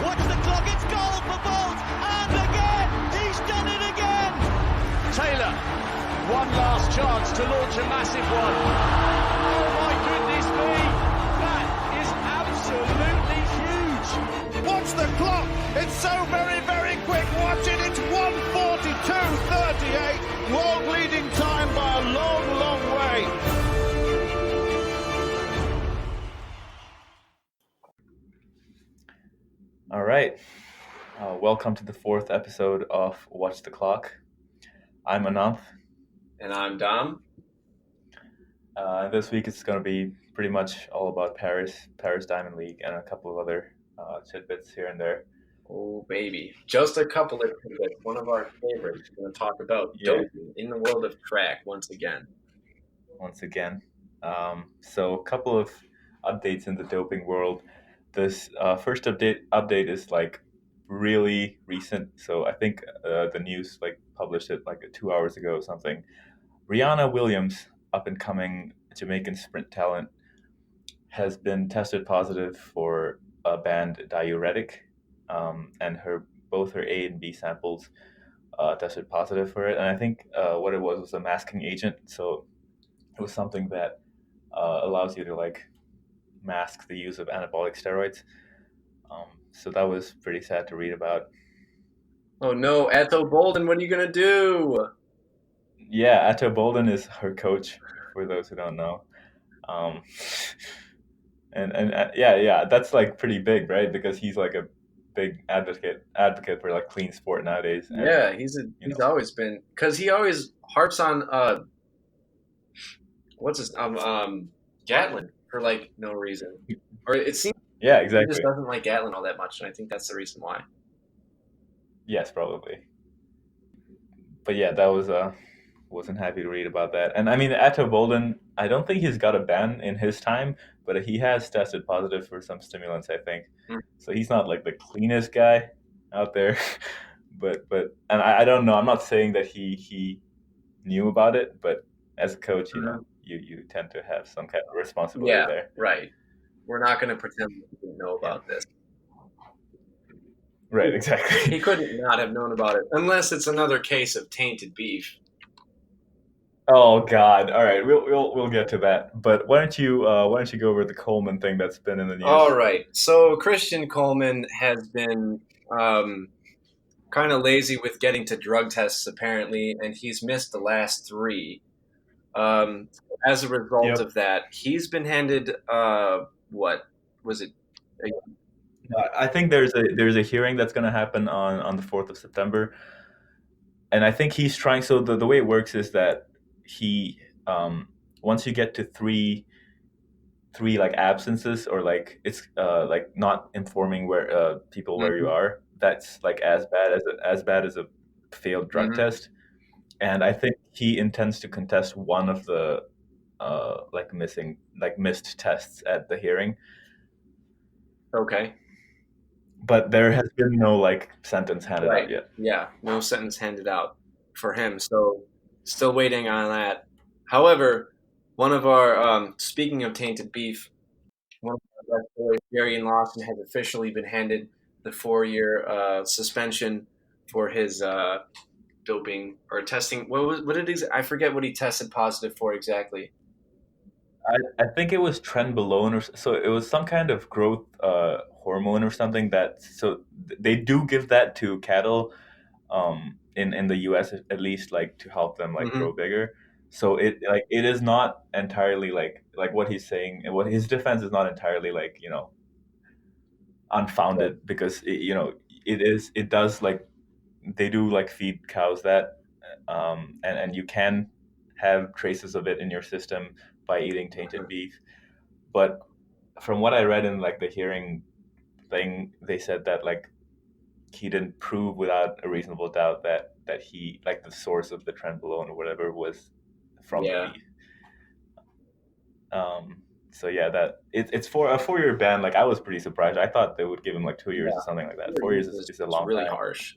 Watch the clock, it's goal for Bolt, and again, he's done it again! Taylor, one last chance to launch a massive one. Oh my goodness me, that is absolutely huge. Watch the clock, it's so very, very quick. Watch it, it's 1:42.38. World leading time by a long, long way. All right. Welcome to the fourth episode of Watch the Clock. I'm Ananth. And I'm Dom. This week it's going to be pretty much all about Paris Diamond League, and a couple of other tidbits here and there. Oh, baby. Just a couple of tidbits. One of our favorites. We're going to talk about doping in the world of track once again. So a couple of updates in the doping world. This first update is like really recent. So I think the news published it 2 hours ago or something. Rihanna Williams, up and coming Jamaican sprint talent, has been tested positive for a banned diuretic, and both her A and B samples tested positive for it. And I think what it was a masking agent. So it was something that allows you to mask the use of anabolic steroids. So that was pretty sad to read about. Oh no, Atto Bolden, what are you going to do? Yeah, Atto Bolden is her coach, for those who don't know. Yeah, that's pretty big, right? Because he's a big advocate for clean sport nowadays. And, yeah, he's always been, because he always harps on Gatlin for no reason, or it seems he just doesn't like Gatlin all that much, and I think that's the reason why. Yes, probably. But yeah, that was wasn't happy to read about that. And I mean, Atto Bolden, I don't think he's got a ban in his time, but he has tested positive for some stimulants, I think. So he's not the cleanest guy out there. but I don't know. I'm not saying that he knew about it, but as a coach, you tend to have some kind of responsibility there. Yeah, right. We're not going to pretend we didn't know about this. Right, exactly. He couldn't not have known about it, unless it's another case of tainted beef. Oh God! All right, we'll get to that. But why don't you go over the Coleman thing that's been in the news? All right. So Christian Coleman has been kind of lazy with getting to drug tests apparently, and he's missed the last 3. As a result of that, he's been handed what was it? I think there's a hearing that's going to happen on the 4th of September, and I think he's trying. So the way it works is that he once you get to three absences, or it's not informing where people where you are, that's as bad as a failed drug test. And I think he intends to contest one of the missed tests at the hearing. Okay. But there has been no sentence handed out yet. Yeah, no sentence handed out for him. So still waiting on that. However, one of our speaking of tainted beef, one of our best boys, Darian Lawson, has officially been handed the 4-year suspension for his doping or testing. I forget what he tested positive for exactly. I think it was trenbolone, or so it was some kind of growth hormone or something so they do give that to cattle in the US at least, to help them grow bigger. So it is not entirely like what he's saying, and what his defense is not entirely unfounded, because it does they do feed cows that and you can have traces of it in your system by eating tainted beef. But from what I read in the hearing thing, they said that he didn't prove without a reasonable doubt that he the source of the trenbolone or whatever was from the beef. So yeah, that it's for a 4-year ban. I was pretty surprised. I thought they would give him 2 years or something like that. 4 years is a long really time. Harsh.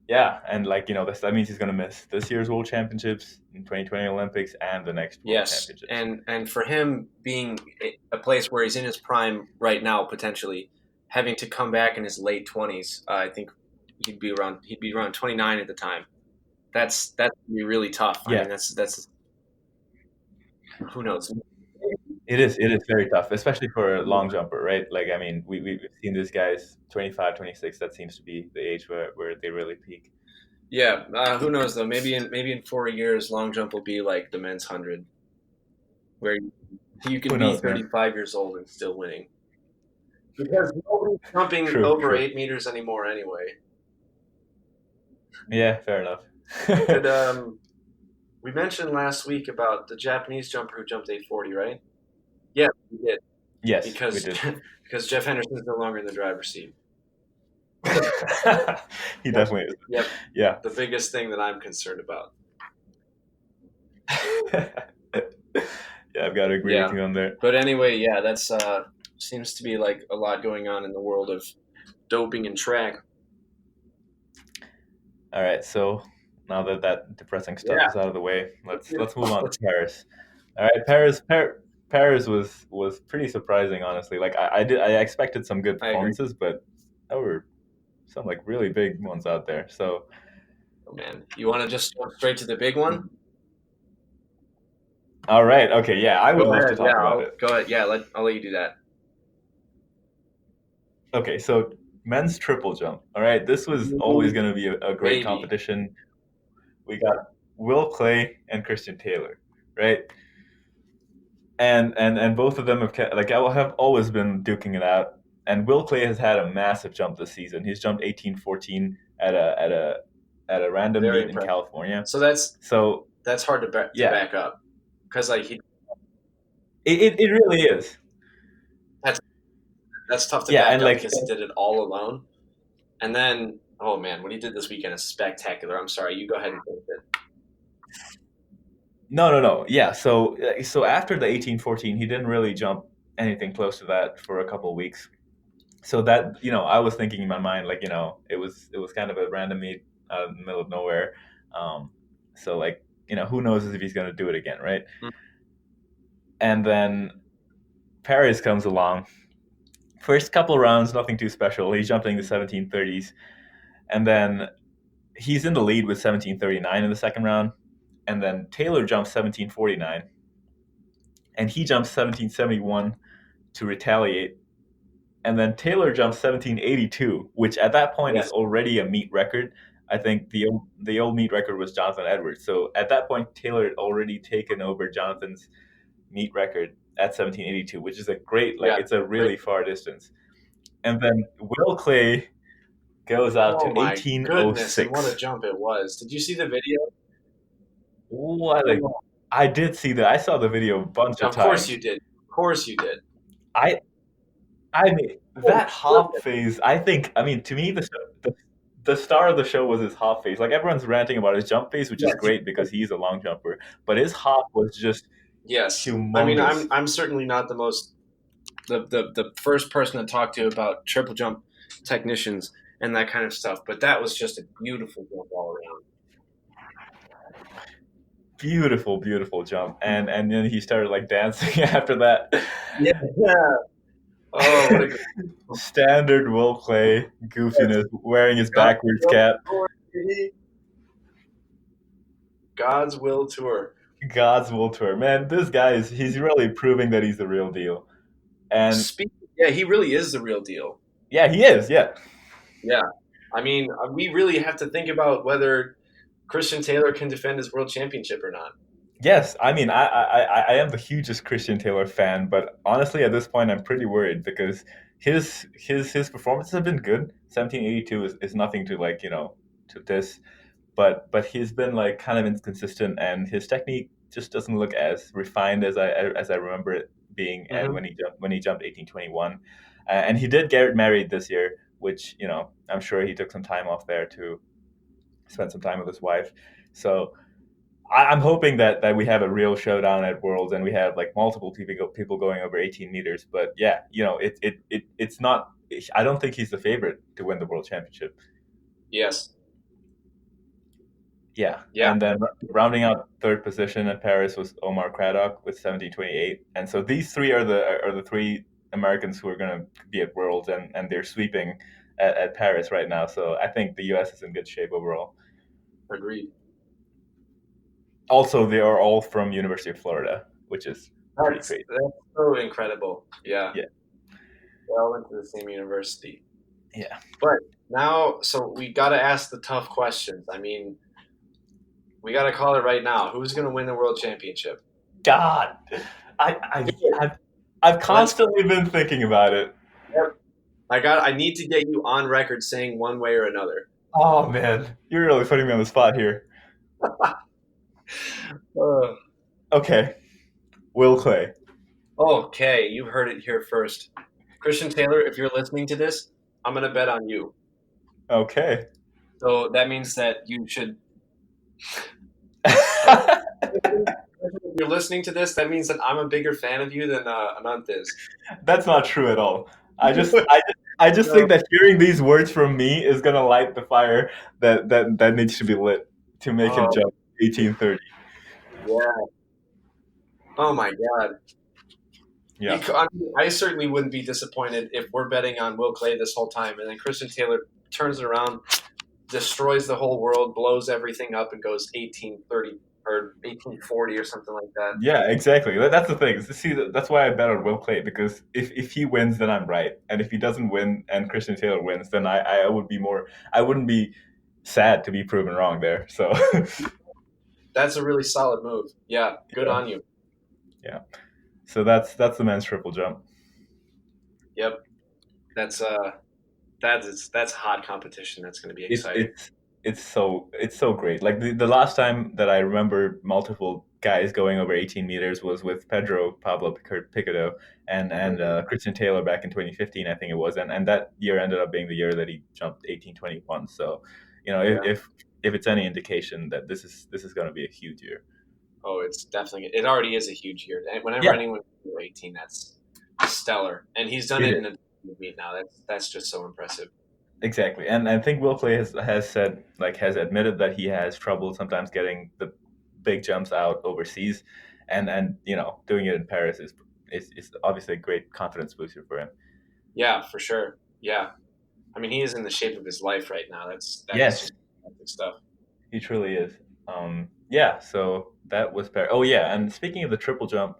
Yeah, and that means he's going to miss this year's World Championships, 2020 Olympics, and the next World Championships. And for him being a place where he's in his prime right now, potentially having to come back in his late 20s. I think he'd be around 29 at the time. That's gonna be really tough. I Yeah. mean, that's who knows. It is very tough, especially for a long jumper, right? Like, I mean, we've seen these guys 25, 26. That seems to be the age where they really peak. Yeah, who knows though? Maybe in 4 years, long jump will be like the men's 100, where you can Who be knows, man? 35 years old and still winning. Because nobody's jumping True, over true. 8 meters anymore anyway. Yeah, fair enough. And we mentioned last week about the Japanese jumper who jumped 840, right? Yeah, we did. Yes, Because we did. because Jeff Henderson's no longer in the driver's seat. He definitely is. Yep, Yeah. the biggest thing that I'm concerned about. Yeah, I've got to agree with you on there. But anyway, yeah, that's seems to be like a lot going on in the world of doping and track. All right, so now that depressing stuff is out of the way, let's move on to Paris. All right, Paris was pretty surprising, honestly. Like I expected some good I agree. performances, but there were some like really big ones out there. So, Oh man, you want to just go straight to the big one? all right, okay, yeah, I would Go love to ahead. talk Yeah, about it. go ahead. Yeah, I'll let you do that. Okay, so men's triple jump. All right, this was always going to be a great Maybe. competition. We got Will Clay and Christian Taylor, right? And both of them have always been duking it out. And Will Clay has had a massive jump this season. He's jumped 18:14 at a random Very meet in impressive. California. So that's hard to Yeah. back up because like It really is. that's tough to Yeah, back and up like because he did it all alone. And then, oh man, what he did this weekend is spectacular. I'm sorry, you go ahead and finish it. no. Yeah, so after the 18:14, he didn't really jump anything close to that for a couple of weeks. So that, I was thinking in my mind, like, it was kind of a random meet out in the middle of nowhere. So like, who knows if he's going to do it again, right? Mm. And then Paris comes along. First couple rounds, nothing too special. He's jumping the 17:30s, and then he's in the lead with 17:39 in the second round. And then Taylor jumps 17:49, and he jumps 17:71 to retaliate. And then Taylor jumps 17:82, which at that point is already a meet record. I think the old meet record was Jonathan Edwards. So at that point, Taylor had already taken over Jonathan's meet record at 17:82, which is a great, it's a really far distance. And then Will Clay goes out to my 18:06. goodness, and what a jump it was! Did you see the video? I did see that. I saw the video a bunch of times. Of course you did. Of course you did. I mean, that hop phase, to me, the star of the show was his hop phase. Like, everyone's ranting about his jump phase, which is great because he's a long jumper. But his hop was just humongous. I mean, I'm certainly not the first person to talk to about triple jump technicians and that kind of stuff, but that was just a beautiful jump all around. Beautiful, beautiful jump. And then he started, like, dancing after that. Yeah. Oh, what a good standard Will Clay goofiness, wearing his backwards cap. God's Will Tour. God's Will Tour. Man, this guy he's really proving that he's the real deal. And yeah, he really is the real deal. Yeah, he is, yeah. Yeah. I mean, we really have to think about whether Christian Taylor can defend his world championship or not. Yes, I mean, I am the hugest Christian Taylor fan, but honestly, at this point, I'm pretty worried because his performances have been good. 17:82 is nothing to to this, but he's been like kind of inconsistent, and his technique just doesn't look as refined as I remember it being when he jumped 18:21, and he did get married this year, which I'm sure he took some time off there to spend some time with his wife. So I'm hoping that we have a real showdown at Worlds and we have like multiple people going over 18 meters. But yeah, it's not. I don't think he's the favorite to win the World Championship. Yes. Yeah. And then rounding out third position at Paris was Omar Craddock with 17:28. And so these three are the three Americans who are going to be at Worlds, and they're sweeping at Paris right now. So I think the U.S. is in good shape overall. Agreed. Also, they are all from University of Florida, which is pretty That's crazy. so incredible. Yeah. Yeah. They all went to the same university. Yeah. But now, so we got to ask the tough questions. I mean, we got to call it right now. Who's going to win the world championship? God, I've constantly been thinking about it. Yep. I need to get you on record saying one way or another. Oh man, you're really putting me on the spot here. Okay, Will Clay. Okay, you heard it here first. Christian Taylor, if you're listening to this, I'm going to bet on you. Okay. So that means that you should. If you're listening to this, that means that I'm a bigger fan of you than Anant is. That's not true at all. I just think that hearing these words from me is gonna light the fire that needs to be lit to make him jump 1830. Yeah. Oh my God. Yeah. I certainly wouldn't be disappointed if we're betting on Will Clay this whole time, and then Christian Taylor turns it around, destroys the whole world, blows everything up, and goes 1830 or 1840 or something like that. Yeah, exactly. That's the thing. See, that's why I bet on Will Clay, because if he wins, then I'm right, and if he doesn't win and Christian Taylor wins, then I wouldn't be sad to be proven wrong there. So that's a really solid move. Yeah, good on you. Yeah. So that's the men's triple jump. Yep. That's hot competition. That's going to be exciting. It's so great. Like the last time that I remember multiple guys going over 18 meters was with Pedro Pablo Picato and Christian Taylor back in 2015, I think it was, and that year ended up being the year that he jumped 18:21. So, if it's any indication that this is going to be a huge year. Oh, it already is a huge year. Whenever anyone can do 18, that's stellar, and he's done it in a meet now. That's just so impressive. Exactly, and I think Will Clay has admitted that he has trouble sometimes getting the big jumps out overseas, and doing it in Paris is obviously a great confidence booster for him. Yeah, for sure. Yeah, I mean, he is in the shape of his life right now. That's just fantastic stuff. He truly is. Yeah, so that was Paris. Oh yeah, and speaking of the triple jump,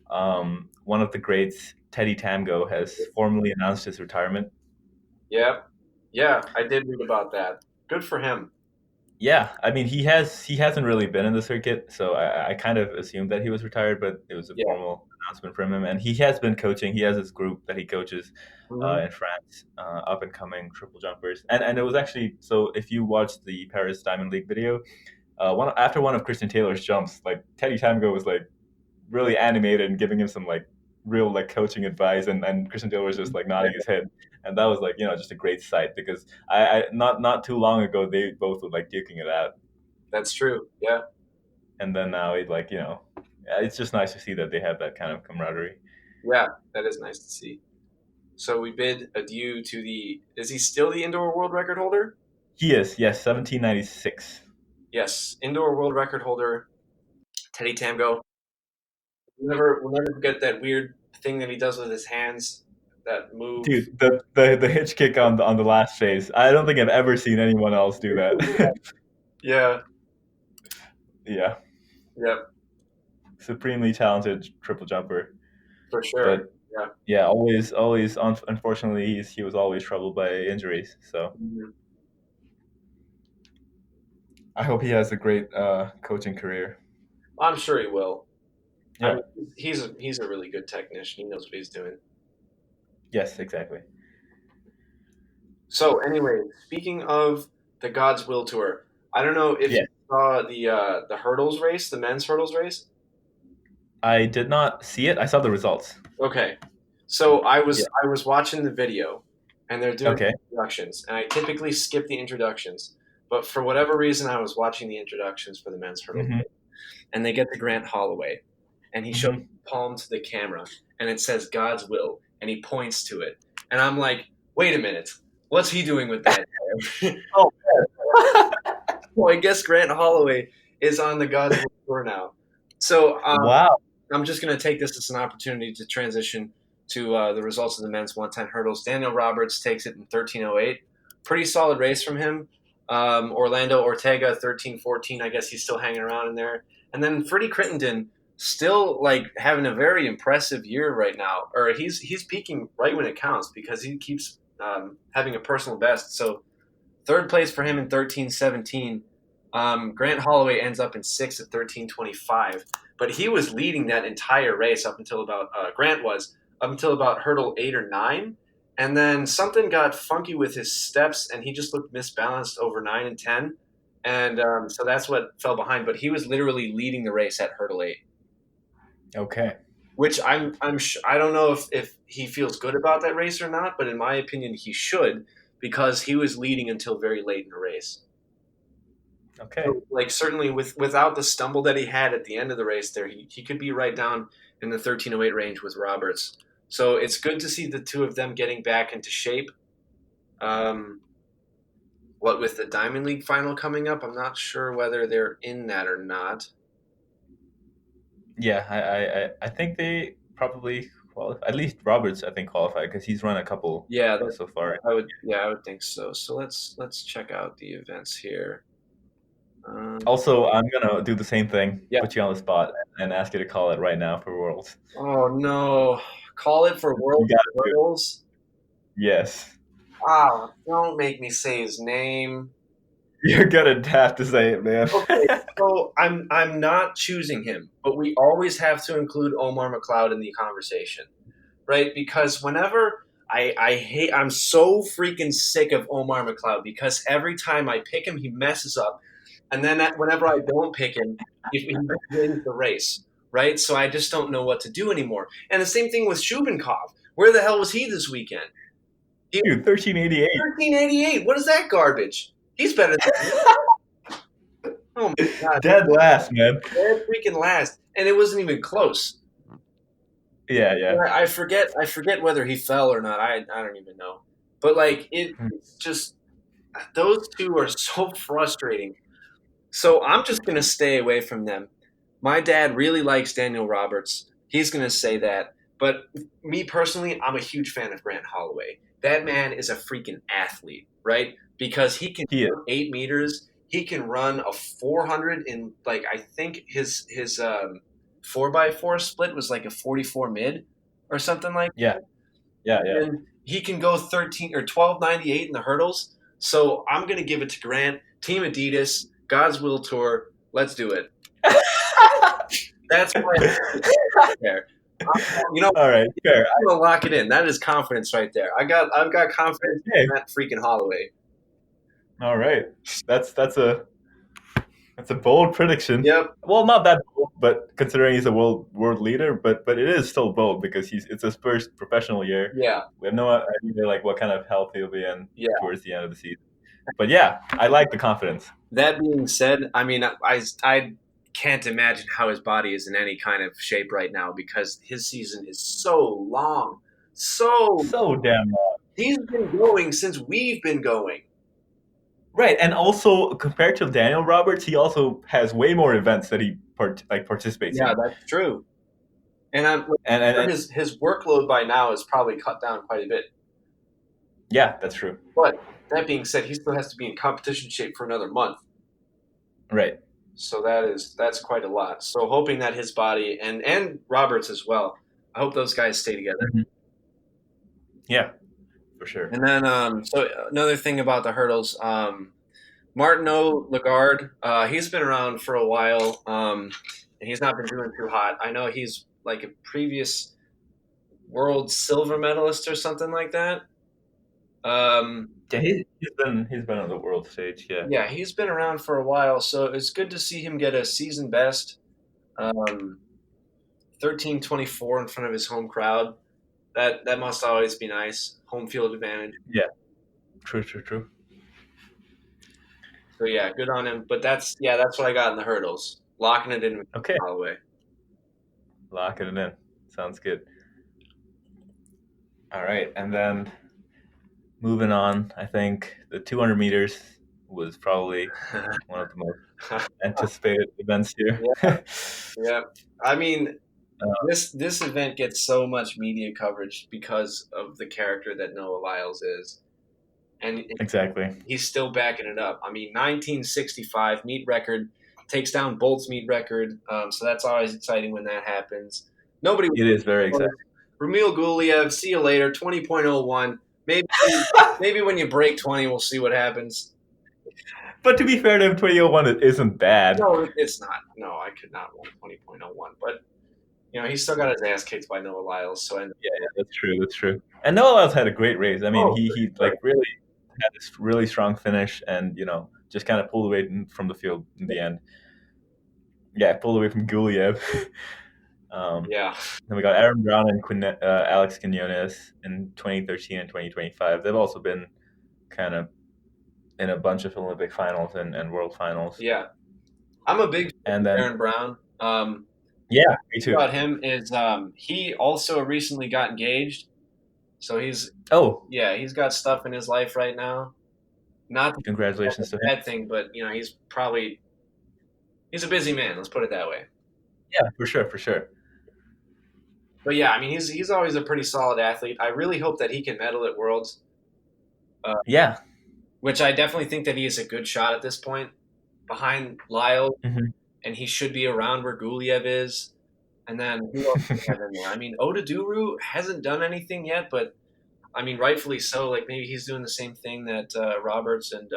one of the greats, Teddy Tamgo, has formally announced his retirement. Yeah, I did read about that. Good for him. Yeah, I mean he hasn't really been in the circuit, so I kind of assumed that he was retired, but it was a formal announcement from him, and he has been coaching. He has his group that he coaches in France, up and coming triple jumpers, and it was actually, so if you watched the Paris Diamond League video, after one of Christian Taylor's jumps, like Teddy Tamgo was like really animated and giving him some like real like coaching advice, and Christian Taylor was just like nodding his head. And that was like, just a great sight, because I not too long ago they both were like duking it out. That's true. Yeah. And then now it's just nice to see that they have that kind of camaraderie. Yeah, that is nice to see. So we bid adieu to is he still the indoor world record holder? He is, yes, 1796. Yes, indoor world record holder, Teddy Tamgo. We'll never forget that weird thing that he does with his hands. That move, dude, the hitch kick on the last phase. I don't think I've ever seen anyone else do that. Yeah. Yep. Supremely talented triple jumper. For sure. But, yeah. Always. Unfortunately, he was always troubled by injuries. So I hope he has a great coaching career. I'm sure he will. Yeah. I mean, he's a really good technician. He knows what he's doing. Yes, exactly. So anyway, speaking of the God's Will Tour, I don't know if you saw the hurdles race, the men's hurdles race. I did not see it. I saw the results. Okay, so I was watching the video, and they're doing introductions, and I typically skip the introductions, but for whatever reason, I was watching the introductions for the men's hurdles race, and they get to Grant Holloway, and he shows palm to the camera, and it says God's Will. And he points to it. And I'm like, wait a minute. What's he doing with that? Well, I guess Grant Holloway is on the God's Will Tour now. So wow. I'm just going to take this as an opportunity to transition the results of the men's 110 hurdles. Daniel Roberts takes it in 13:08. Pretty solid race from him. Orlando Ortega 13:14. I guess he's still hanging around in there. And then Freddie Crittenden still like having a very impressive year right now. Or he's peaking right when it counts because he keeps having a personal best. So third place for him in 13:17. Grant Holloway ends up in sixth at 13:25. But he was leading that entire race up until about hurdle 8 or 9. And then something got funky with his steps, and he just looked misbalanced over 9 and 10. And so that's what fell behind. But he was literally leading the race at hurdle 8. Okay. Which I don't know if he feels good about that race or not, but in my opinion, he should, because he was leading until very late in the race. Okay. So, like certainly without the stumble that he had at the end of the race there, he could be right down in the 13:08 range with Roberts. So it's good to see the two of them getting back into shape. What with the Diamond League final coming up, I'm not sure whether they're in that or not. Yeah, I think they probably qualify. At least Roberts, I think, qualified because he's run a couple so far. I would think so. So let's check out the events here. Also, I'm gonna do the same thing. Yeah. Put you on the spot and ask you to call it right now for Worlds. Oh no! Call it for World Hurdles. Yes. Ah, don't make me say his name. You're gonna have to say it, man. Okay, so I'm not choosing him, but we always have to include Omar McLeod in the conversation, right? Because whenever I'm so freaking sick of Omar McLeod because every time I pick him, he messes up. And then whenever I don't pick him, he wins the race, right? So I just don't know what to do anymore. And the same thing with Shubenkov. Where the hell was he this weekend? Dude, 1388. 1388. What is that garbage? He's better than oh my god. Dead last, man. Dead freaking last. And it wasn't even close. Yeah. I forget whether he fell or not. I don't even know. But like it's just those two are so frustrating. So I'm just going to stay away from them. My dad really likes Daniel Roberts. He's going to say that. But me personally, I'm a huge fan of Grant Holloway. That man is a freaking athlete, right? Because he can run 8 meters. He can run a 400 in, like, I think his 4x4 split was like a 44 mid or something like that. Yeah. And he can go 13 or 1298 in the hurdles. So I'm going to give it to Grant. Team Adidas. God's Will Tour. Let's do it. That's why there. You know, all right, fair. I'm gonna lock it in. That is confidence right there. I've got confidence in that freaking Holloway. All right, that's a bold prediction. Yep. Well, not that bold, but considering he's a world leader, but it is still bold because it's his first professional year. Yeah. We have no idea like what kind of health he'll be in towards the end of the season. But yeah, I like the confidence. That being said, I mean, I can't imagine how his body is in any kind of shape right now because his season is so long. So damn long. He's been going since we've been going. Right, and also compared to Daniel Roberts, he also has way more events that he participates in. Yeah, that's true. And his workload by now is probably cut down quite a bit. Yeah, that's true. But that being said, he still has to be in competition shape for another month. Right. So that's quite a lot. So hoping that his body and Roberts as well, I hope those guys stay together. Mm-hmm. Yeah, for sure. And then so another thing about the hurdles, Martineau Lagarde, he's been around for a while, and he's not been doing too hot. I know he's like a previous world silver medalist or something like that. Yeah, he's been on the world stage. Yeah, he's been around for a while, so it's good to see him get a season best, 13:24 in front of his home crowd. That must always be nice. Home field advantage. Yeah, true. So yeah, good on him. But that's what I got in the hurdles. Locking it in with Holloway. Locking it in. Sounds good. All right, and then moving on, I think the 200 meters was probably one of the most anticipated events here. Yeah. I mean, This event gets so much media coverage because of the character that Noah Lyles is, and Exactly. he's still backing it up. I mean, 1965 meet record takes down Bolt's meet record, so that's always exciting when that happens. Nobody. It is very exciting. Ramil Guliev, see you later. 20.01. Maybe when you break 20, we'll see what happens. But to be fair to him, 2001 it isn't bad. No, it's not. No, I could not run 20.01. But he still got his ass kicked by Noah Lyles. So Yeah, that's true. That's true. And Noah Lyles had a great race. I mean, he like really had this really strong finish, and just kind of pulled away from the field in the end. Yeah, pulled away from Guliev. Yeah. Then we got Aaron Brown and Alex Quinones in 2013 and 2025. They've also been kind of in a bunch of Olympic finals and world finals. Yeah. I'm a big fan And of then Aaron Brown. yeah, me too. About him is he also recently got engaged. So he's got stuff in his life right now. Not that Congratulations to that's a him. bad thing, but he's a busy man, let's put it that way. Yeah, for sure. But yeah, I mean he's always a pretty solid athlete. I really hope that he can medal at Worlds. Yeah. Which I definitely think that he is a good shot at this point, behind Lyle, Mhm. and he should be around where Guliev is. And then who else do we have in there? I mean, Odaduru hasn't done anything yet, but I mean, rightfully so. Like maybe he's doing the same thing that Roberts and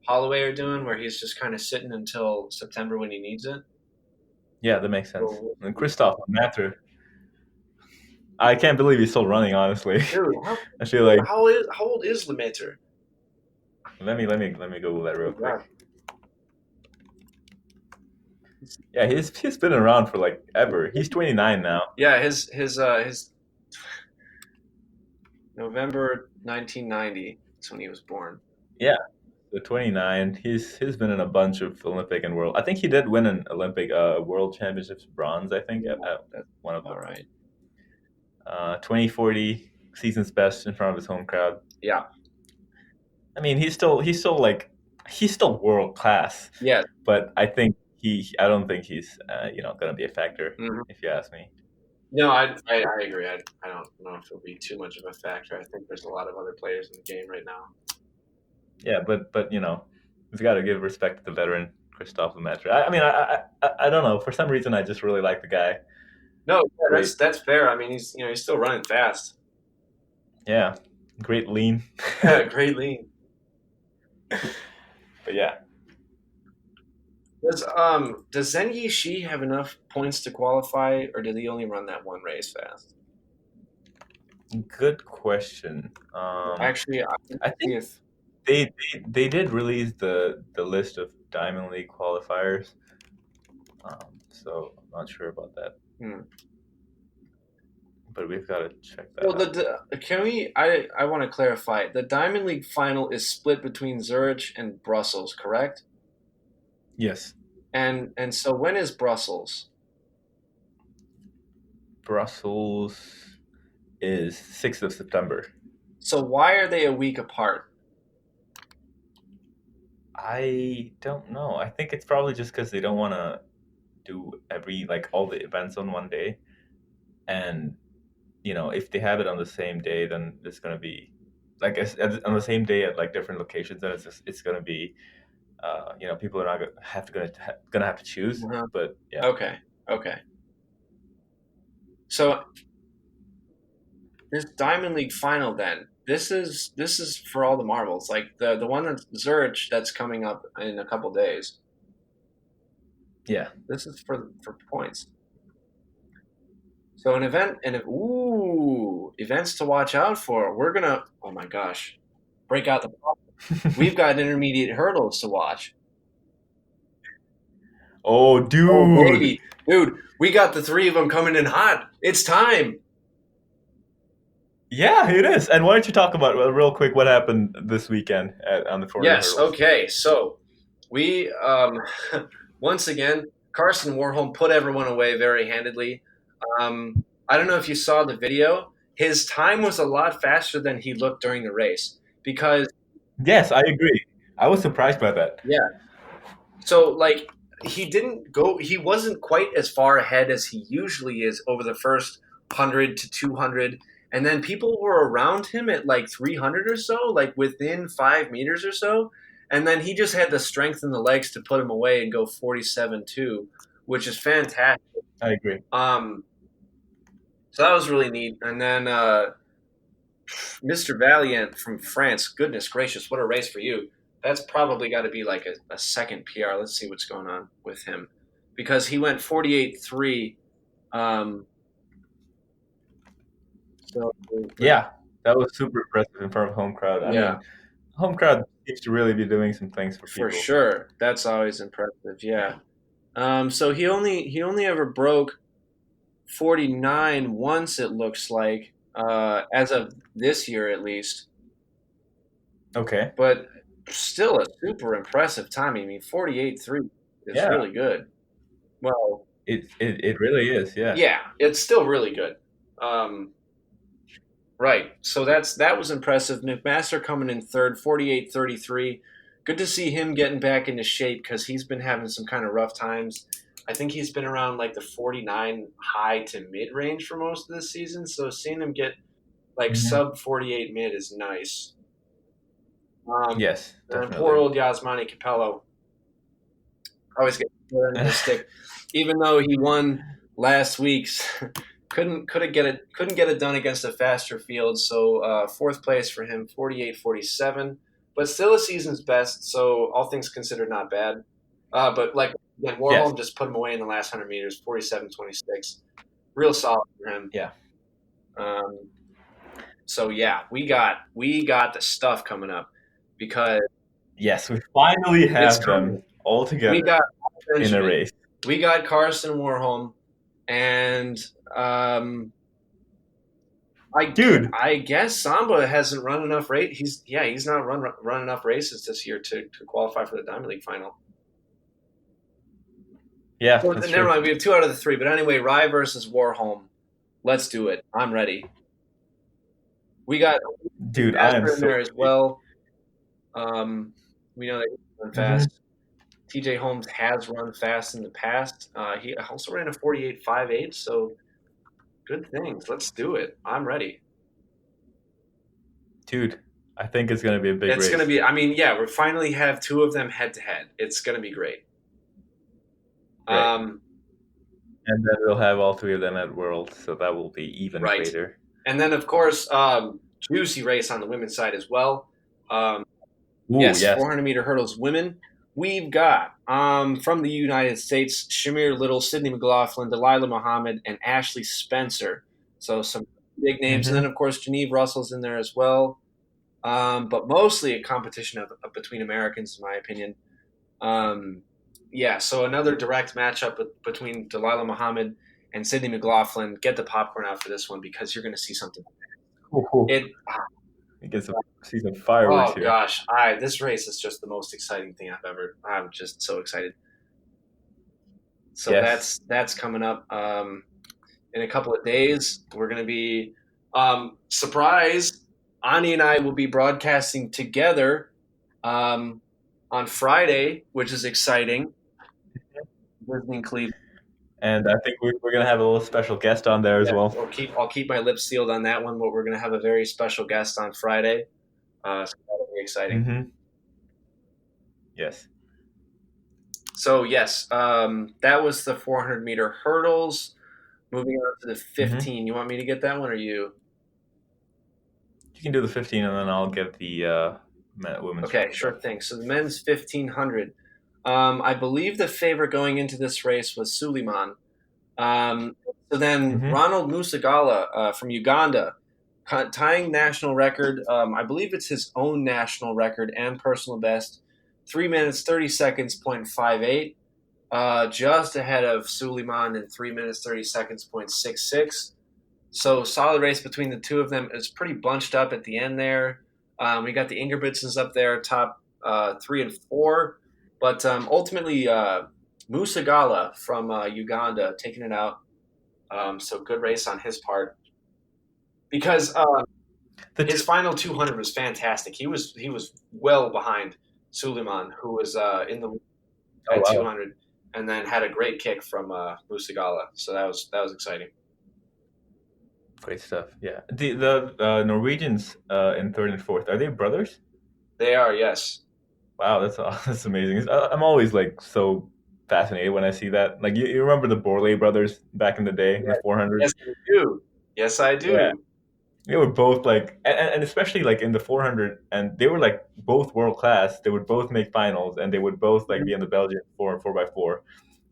Holloway are doing, where he's just kind of sitting until September when he needs it. Yeah, that makes sense. And Christoph Matter, I can't believe he's still running. Honestly, Dude, I feel like how old is Lemaitre? let me Google that real quick. Yeah. Yeah, he's been around for like ever. He's 29 now. Yeah, his November 1990 is when he was born. So 29. He's been in a bunch of Olympic and world. I think he did win an Olympic World Championships bronze. I think at one of them. All right. 2040 season's best in front of his home crowd. Yeah. I mean, he's still world class. Yeah. But I think I don't think he's going to be a factor, Mhm. if you ask me. No, I agree. I don't know if it'll be too much of a factor. I think there's a lot of other players in the game right now. Yeah, but we've got to give respect to the veteran Christophe Lemaitre. I mean, I don't know. For some reason, I just really like the guy. No, yeah, that's fair. I mean, he's still running fast. Yeah, great lean. Great lean. But yeah. Does Zheng Yixi have enough points to qualify, or did he only run that one race fast? Good question. Actually, I think they did release the list of Diamond League qualifiers. So I'm not sure about that. But we've got to check that out. I want to clarify. The Diamond League final is split between Zurich and Brussels, correct? Yes. And so when is Brussels? Brussels is 6th of September. So why are they a week apart? I don't know. I think it's probably just because they don't want to do all the events on one day. And, if they have it on the same day, then it's going to be on the same day at different locations. Then it's going to be, people are not going to have to choose. Uh-huh. But yeah. Okay. So this Diamond League final, then this is for all the marbles. Like the one that's Zurich that's coming up in a couple days. Yeah. This is for points. So events to watch out for. We're gonna, oh my gosh, break out the. We've got intermediate hurdles to watch. Oh, dude. Oh, baby. Dude, we got the three of them coming in hot. It's time. Yeah, it is. And why don't you talk about real quick what happened this weekend on the 400 Yes. hurdles? Okay. So we once again, Carson Warholm put everyone away very handedly. I don't know if you saw the video. His time was a lot faster than he looked during the race because. Yes, I agree. I was surprised by that. Yeah. So he didn't go. He wasn't quite as far ahead as he usually is over the first 100 to 200, and then people were around him at like 300 or so, like within 5 meters or so, and then he just had the strength in the legs to put him away and go 47.2, which is fantastic. I agree. So that was really neat. And then Mr. Valiant from France, goodness gracious, what a race for you. That's probably got to be like a second PR. Let's see what's going on with him. Because he went 48.3. Yeah, that was super impressive in front of home crowd. I mean, home crowd seems to really be doing some things for people. For sure. That's always impressive, yeah. So he only ever broke 49 once, it looks like, as of this year at least. Okay. But still a super impressive time. I mean, 48.3 is really good. Well, it really is, yeah. Yeah, it's still really good. Right. So that was impressive. McMaster coming in third, 48.33. Good to see him getting back into shape because he's been having some kind of rough times. I think he's been around like the 49 high to mid range for most of this season. So seeing him get like sub 48 mid is nice. Yes, definitely. And poor old Yasmani Capello always gets put in the stick, even though he won last week's. Couldn't get it done against a faster field. So fourth place for him, 48.47, but still a season's best. So all things considered, not bad. But like again, Warholm just put him away in the last 100 meters, 47.26, real solid for him. Yeah. So yeah, we got the stuff coming up because yes, we finally have them all together in a race. We got Carson Warholm, and I guess Samba hasn't run enough race. He's not run enough races this year to qualify for the Diamond League final. Yeah, so, never mind. We have 2 out of the 3, but anyway, Rye versus Warholm. Let's do it. I'm ready. We got I am in there as well. We know that he's run fast. TJ Holmes has run fast in the past. He also ran a 48.58, so good things. Let's do it. I'm ready. Dude, I think it's going to be a big race. It's going to be, we finally have 2 of them head-to-head. It's going to be great. And then we'll have all 3 of them at World, so that will be even greater. And then, of course, juicy race on the women's side as well. 400-meter hurdles women. We've got, from the United States, Shamir Little, Sydney McLaughlin, Delilah Muhammad, and Ashley Spencer. So some big names. And then, of course, Geneve Russell's in there as well. But mostly a competition of between Americans, in my opinion. So another direct matchup between Delilah Muhammad and Sydney McLaughlin. Get the popcorn out for this one because you're going to see something. It gets to see some fireworks here. Oh, gosh. This race is just the most exciting thing I'm just so excited. So that's coming up in a couple of days. We're going to be surprise. Ani and I will be broadcasting together on Friday, which is exciting. Visiting Cleveland. And I think we're going to have a little special guest on there as well. I'll keep my lips sealed on that one, but we're going to have a very special guest on Friday. So that'll be exciting. Yes. So, yes, that was the 400-meter hurdles. Moving on to the 15. You want me to get that one or you? You can do the 15, and then I'll get the women's. Okay, sure thing. So the men's 1500. I believe the favorite going into this race was Suleiman. So then Ronald Musagala from Uganda, tying national record. I believe it's his own national record and personal best. 3 minutes, 30 seconds, 0.58. Just ahead of Suleiman in 3 minutes, 30 seconds, 0.66. So solid race between the 2 of them. It's pretty bunched up at the end there. We got the Ingebrigtsens up there, top 3 and 4. But ultimately, Musagala from Uganda taking it out. So good race on his part. Because his final 200 was fantastic. He was well behind Suleiman, who was in the 200. and then had a great kick from Busagala. So that was exciting. Great stuff. Yeah. The Norwegians in third and fourth, are they brothers? They are, yes. Wow, that's amazing. I'm always like so fascinated when I see that. Like you remember the Borley brothers back in the day, Yeah. the 400. Yes, I do. Yes, I do. Yeah. They were both like, and especially like in the 400, and they were like both world class. They would both make finals, and they would both like be in the Belgian 4x4,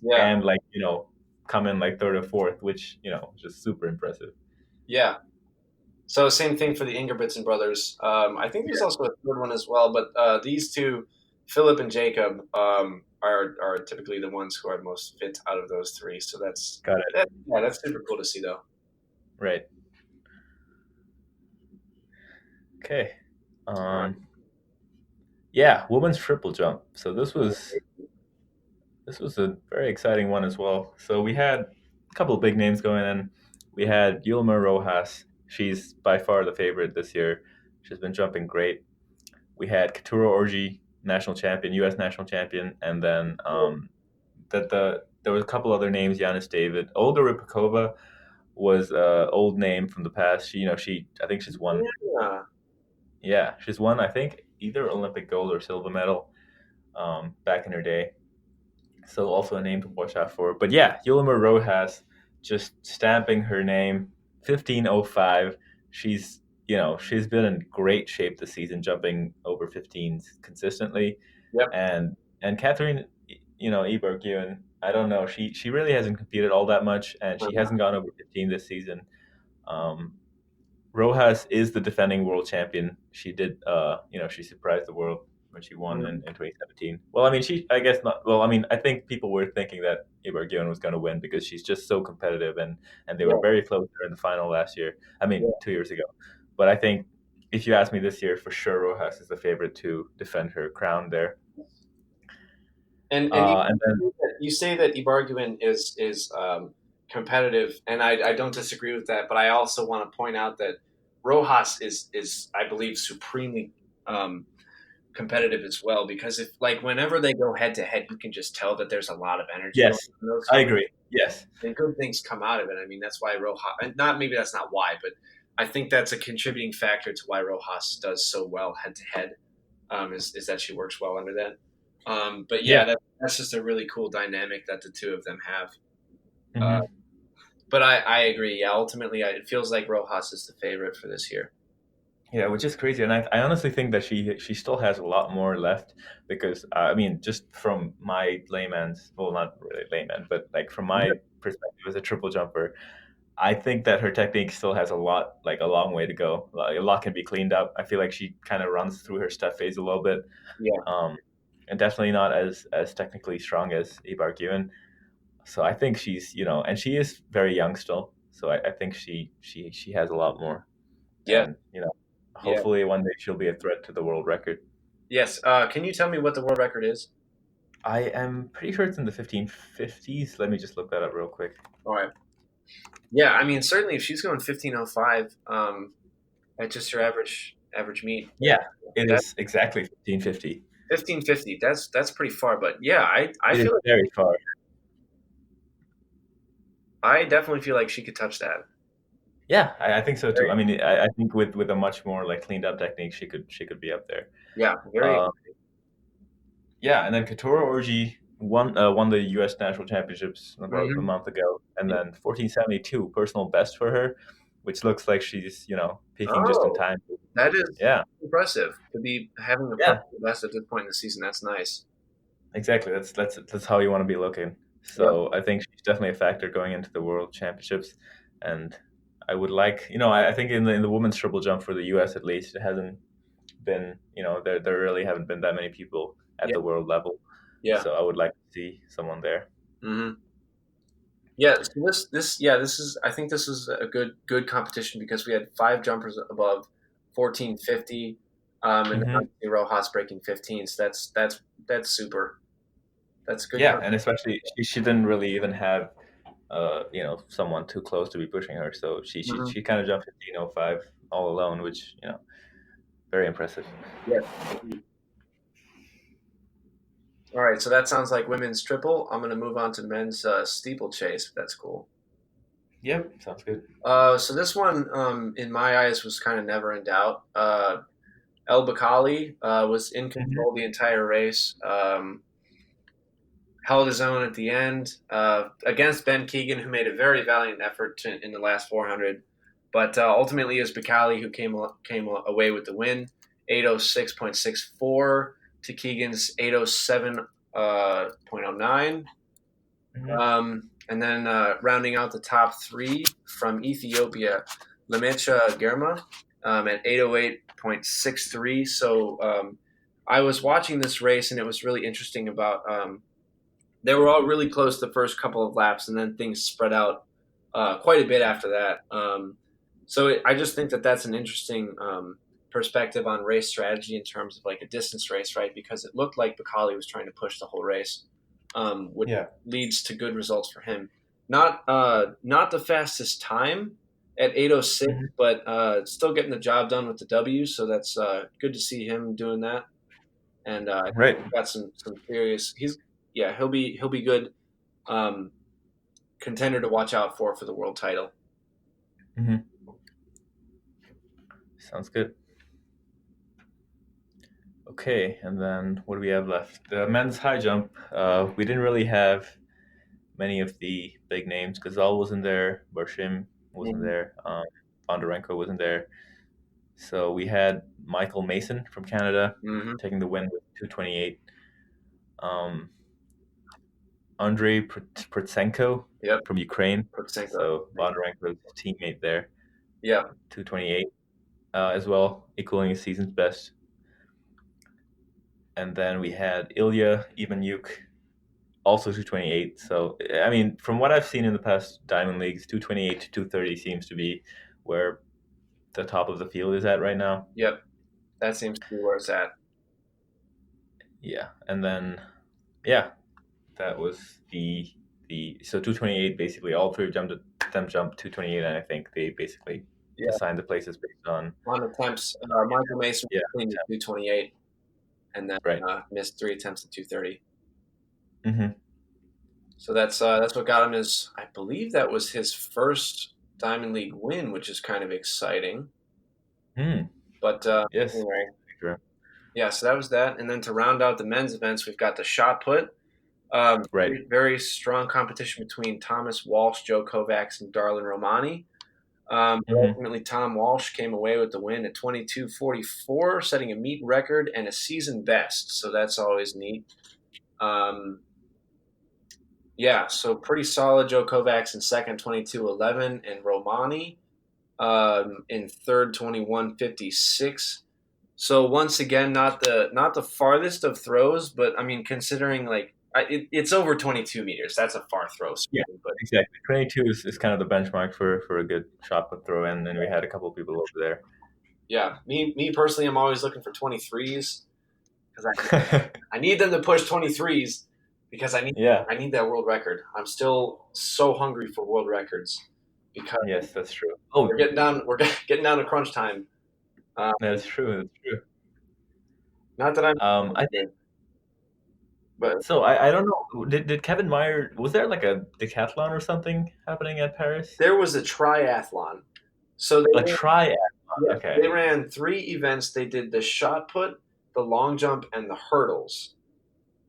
Yeah, and like come in like third or fourth, which just super impressive. yeah. So same thing for the Ingebrigtsen brothers. I think there's also a third one as well, but these two, Philip and Jacob, are typically the ones who are the most fit out of those three. So that's Got it. that's super cool to see, though. Right. Okay. Yeah, women's triple jump. So this was a very exciting one as well. So we had a couple of big names going in. We had Yulma Rojas. She's by far the favorite this year. She's been jumping great. We had Katuro Orji, national champion, U.S. national champion, and then there was a couple other names. Yanis David, Olga Ripakova was an old name from the past. She I think she's won. Yeah. Yeah, she's won. I think either Olympic gold or silver medal back in her day. So also a name to watch out for. But yeah, Yulima Rojas just stamping her name, 15:05. She's she's been in great shape this season, jumping over 15s consistently. Yep. And Catherine, Ibarguen, I don't know. She really hasn't competed all that much, and she hasn't gone over 15 this season. Rojas is the defending world champion. She did, she surprised the world when she won in 2017. Well, I mean, I guess not. Well, I mean, I think people were thinking that Ibarguen was going to win because she's just so competitive, and they were very close there in the final last year. I mean, 2 years ago. But I think if you ask me this year, for sure, Rojas is the favorite to defend her crown there. And you say that Ibarguen is competitive, and I don't disagree with that. But I also want to point out that Rojas is I believe supremely competitive as well, because if whenever they go head to head, you can just tell that there's a lot of energy. Yes, I agree. Yes, and good things come out of it. I mean, that's why Rojas. Maybe that's not why, but I think that's a contributing factor to why Rojas does so well head to head. Is that she works well under that. But that's just a really cool dynamic that the two of them have. Mm-hmm. But I agree. Yeah, ultimately, it feels like Rojas is the favorite for this year. Yeah, which is crazy, and I honestly think that she still has a lot more left because I mean, just from my layman's, well, not really layman, but like from my perspective as a triple jumper, I think that her technique still has a long way to go. Like, a lot can be cleaned up. I feel like she kind of runs through her step phase a little bit. Yeah. And definitely not as technically strong as Ibarguen. So I think she's, and she is very young still. So I think she has a lot more. Yeah. And, hopefully one day she'll be a threat to the world record. Yes. Can you tell me what the world record is? I am pretty sure it's in the 1550s. Let me just look that up real quick. All right. Yeah, I mean, certainly if she's going 15:05 at just her average meet. Yeah, it is exactly 1550. 1550. That's pretty far, but yeah, I feel like very far. I definitely feel like she could touch that. Yeah, I think so too. I mean, I think with a much more cleaned up technique, she could be up there. Yeah, very. Yeah, and then Katuro Orji won the U.S. National Championships about a month ago, and then 1472 personal best for her, which looks like she's peaking just in time. That is impressive to be having the personal best at this point in the season. That's nice. Exactly. That's how you want to be looking. So I think she's definitely a factor going into the World Championships, and I would like I think in the women's triple jump for the U.S. at least, it hasn't been there really haven't been that many people at the world level. Yeah. So I would like to see someone there. Mm-hmm. Yeah. So this is I think this is a good competition because we had 5 jumpers above 1450, and Rojas breaking 15. So that's super. That's good. Yeah, and especially she didn't really even have someone too close to be pushing her. So she kind of jumped 15:05 all alone, which very impressive. Yeah. All right, so that sounds like women's triple. I'm going to move on to men's steeplechase, if that's cool. Yep, sounds good. So this one, in my eyes, was kind of never in doubt. El Bakali was in control the entire race. Held his own at the end against Ben Keegan, who made a very valiant effort in the last 400. But ultimately, it was Bakali who came away with the win, 806.64 to Keegan's 807.09. And then rounding out the top three from Ethiopia, Lemecha Germa at 808.63. So I was watching this race, and it was really interesting about they were all really close the first couple of laps, and then things spread out quite a bit after that. I just think that that's an interesting perspective on race strategy in terms of like a distance race, right? Because it looked like Bakali was trying to push the whole race, which leads to good results for him. Not the fastest time at 8:06, but still getting the job done with the W. So that's good to see him doing that. And Right. got some serious. He'll be good contender to watch out for the world title. Sounds good. Okay, and then what do we have left? The men's high jump. We didn't really have many of the big names. Gazal wasn't there. Barshim wasn't there. Bondarenko wasn't there. So we had Michael Mason from Canada taking the win with 2:28. Andrei Protsenko from Ukraine. So Bondarenko's teammate there. Yeah. 2:28 as well, equaling his season's best. And then we had Ilya Ivanchuk, also 2:28. So, I mean, from what I've seen in the past Diamond Leagues, 2:28 to 2:30 seems to be where the top of the field is at right now. Yep. That seems to be where it's at. Yeah. And then, that was so 2:28, basically all three of them jumped 2:28, and I think they basically assigned the places based on attempts. Michael Mason cleaned at 2:28. And then missed 3 attempts at 2:30. So that's what got him his. I believe that was his first Diamond League win, which is kind of exciting. But yes, anyway, sure. Yeah. So that was that, and then to round out the men's events, we've got the shot put. Very, very strong competition between Thomas Walsh, Joe Kovacs, and Darlin Romani. Ultimately, Tom Walsh came away with the win at 22:44, setting a meet record and a season best. So that's always neat. So pretty solid. Joe Kovacs in second, 22:11, and Romani in third, 21:56. So once again, not the farthest of throws, but I mean, considering like. It's over 22 meters. That's a far throw. But exactly. 22 is kind of the benchmark for a good shot put throw, and we had a couple of people over there. Yeah, me personally, I'm always looking for 23s because I need them to push 23s because I need that world record. I'm still so hungry for world records because yes, that's true. We're getting down to crunch time. That's true. Not that I'm. I think. But so I don't know. Did Kevin Meyer, was there like a decathlon or something happening at Paris? There was a triathlon. So triathlon. Okay. They ran 3 events. They did the shot put, the long jump, and the hurdles.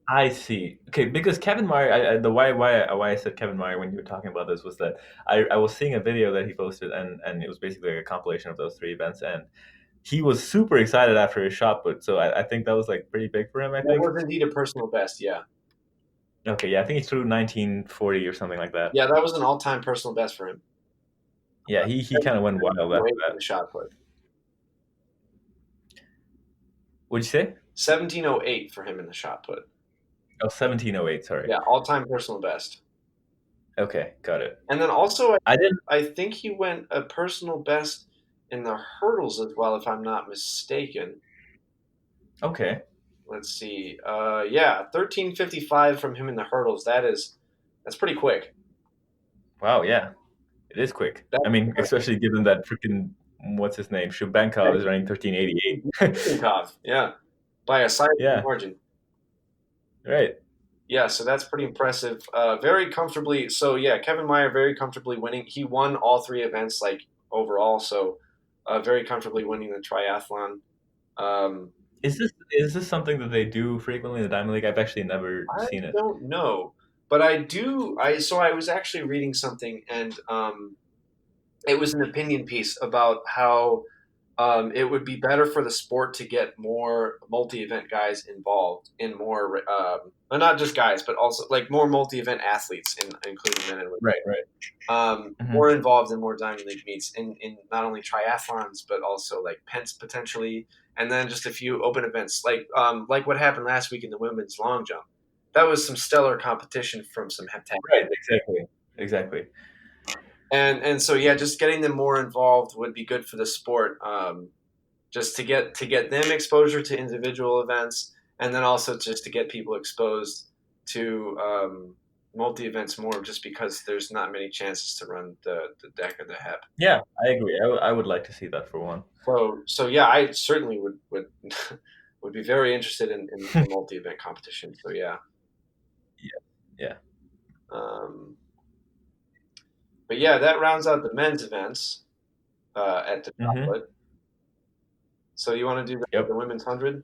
I see. Okay, because Kevin Meyer, why I said Kevin Meyer when you were talking about this was that I was seeing a video that he posted, and it was basically a compilation of those 3 events, and he was super excited after his shot put, so I think that was like pretty big for him. I think that was indeed a personal best. Yeah. Okay. Yeah, I think he threw 1940 or something like that. Yeah, that was an all-time personal best for him. Yeah, he kind of went wild after that. The shot put. What'd you say? 17:08 for him in the shot put. Oh, 17:08. Sorry. Yeah, all-time personal best. Okay, got it. And then also, I think he went a personal best in the hurdles as well, if I'm not mistaken. Okay. Let's see. 13:55 from him in the hurdles. That's pretty quick. Wow, yeah. It is quick. Especially given that freaking, what's his name? Shubankov is running 13:88. Shubankov, yeah. By a sizable margin. Right. Yeah, so that's pretty impressive. Very comfortably. So yeah, Kevin Meyer very comfortably winning. He won all three events like overall. So very comfortably winning the triathlon. Um, Is this something that they do frequently in the Diamond League? I've actually never I seen it. don't know, but I do. I was actually reading something, and it was an opinion piece about how it would be better for the sport to get more multi-event guys involved in more, well, not just guys, but also like more multi-event athletes, including men and women. Right. More involved in more Diamond League meets in not only triathlons but also like Pence potentially, and then just a few open events like what happened last week in the women's long jump. That was some stellar competition from some heptathlons. Right. Exactly. And so yeah, just getting them more involved would be good for the sport. Just to get them exposure to individual events, and then also just to get people exposed to multi events more, just because there's not many chances to run the deck or the HEP. Yeah, I agree. I would like to see that for one. So yeah, I certainly would would be very interested in the multi event competition. So yeah. Yeah. Um, but yeah, that rounds out the men's events at the Droplet. So you want to do the women's 100?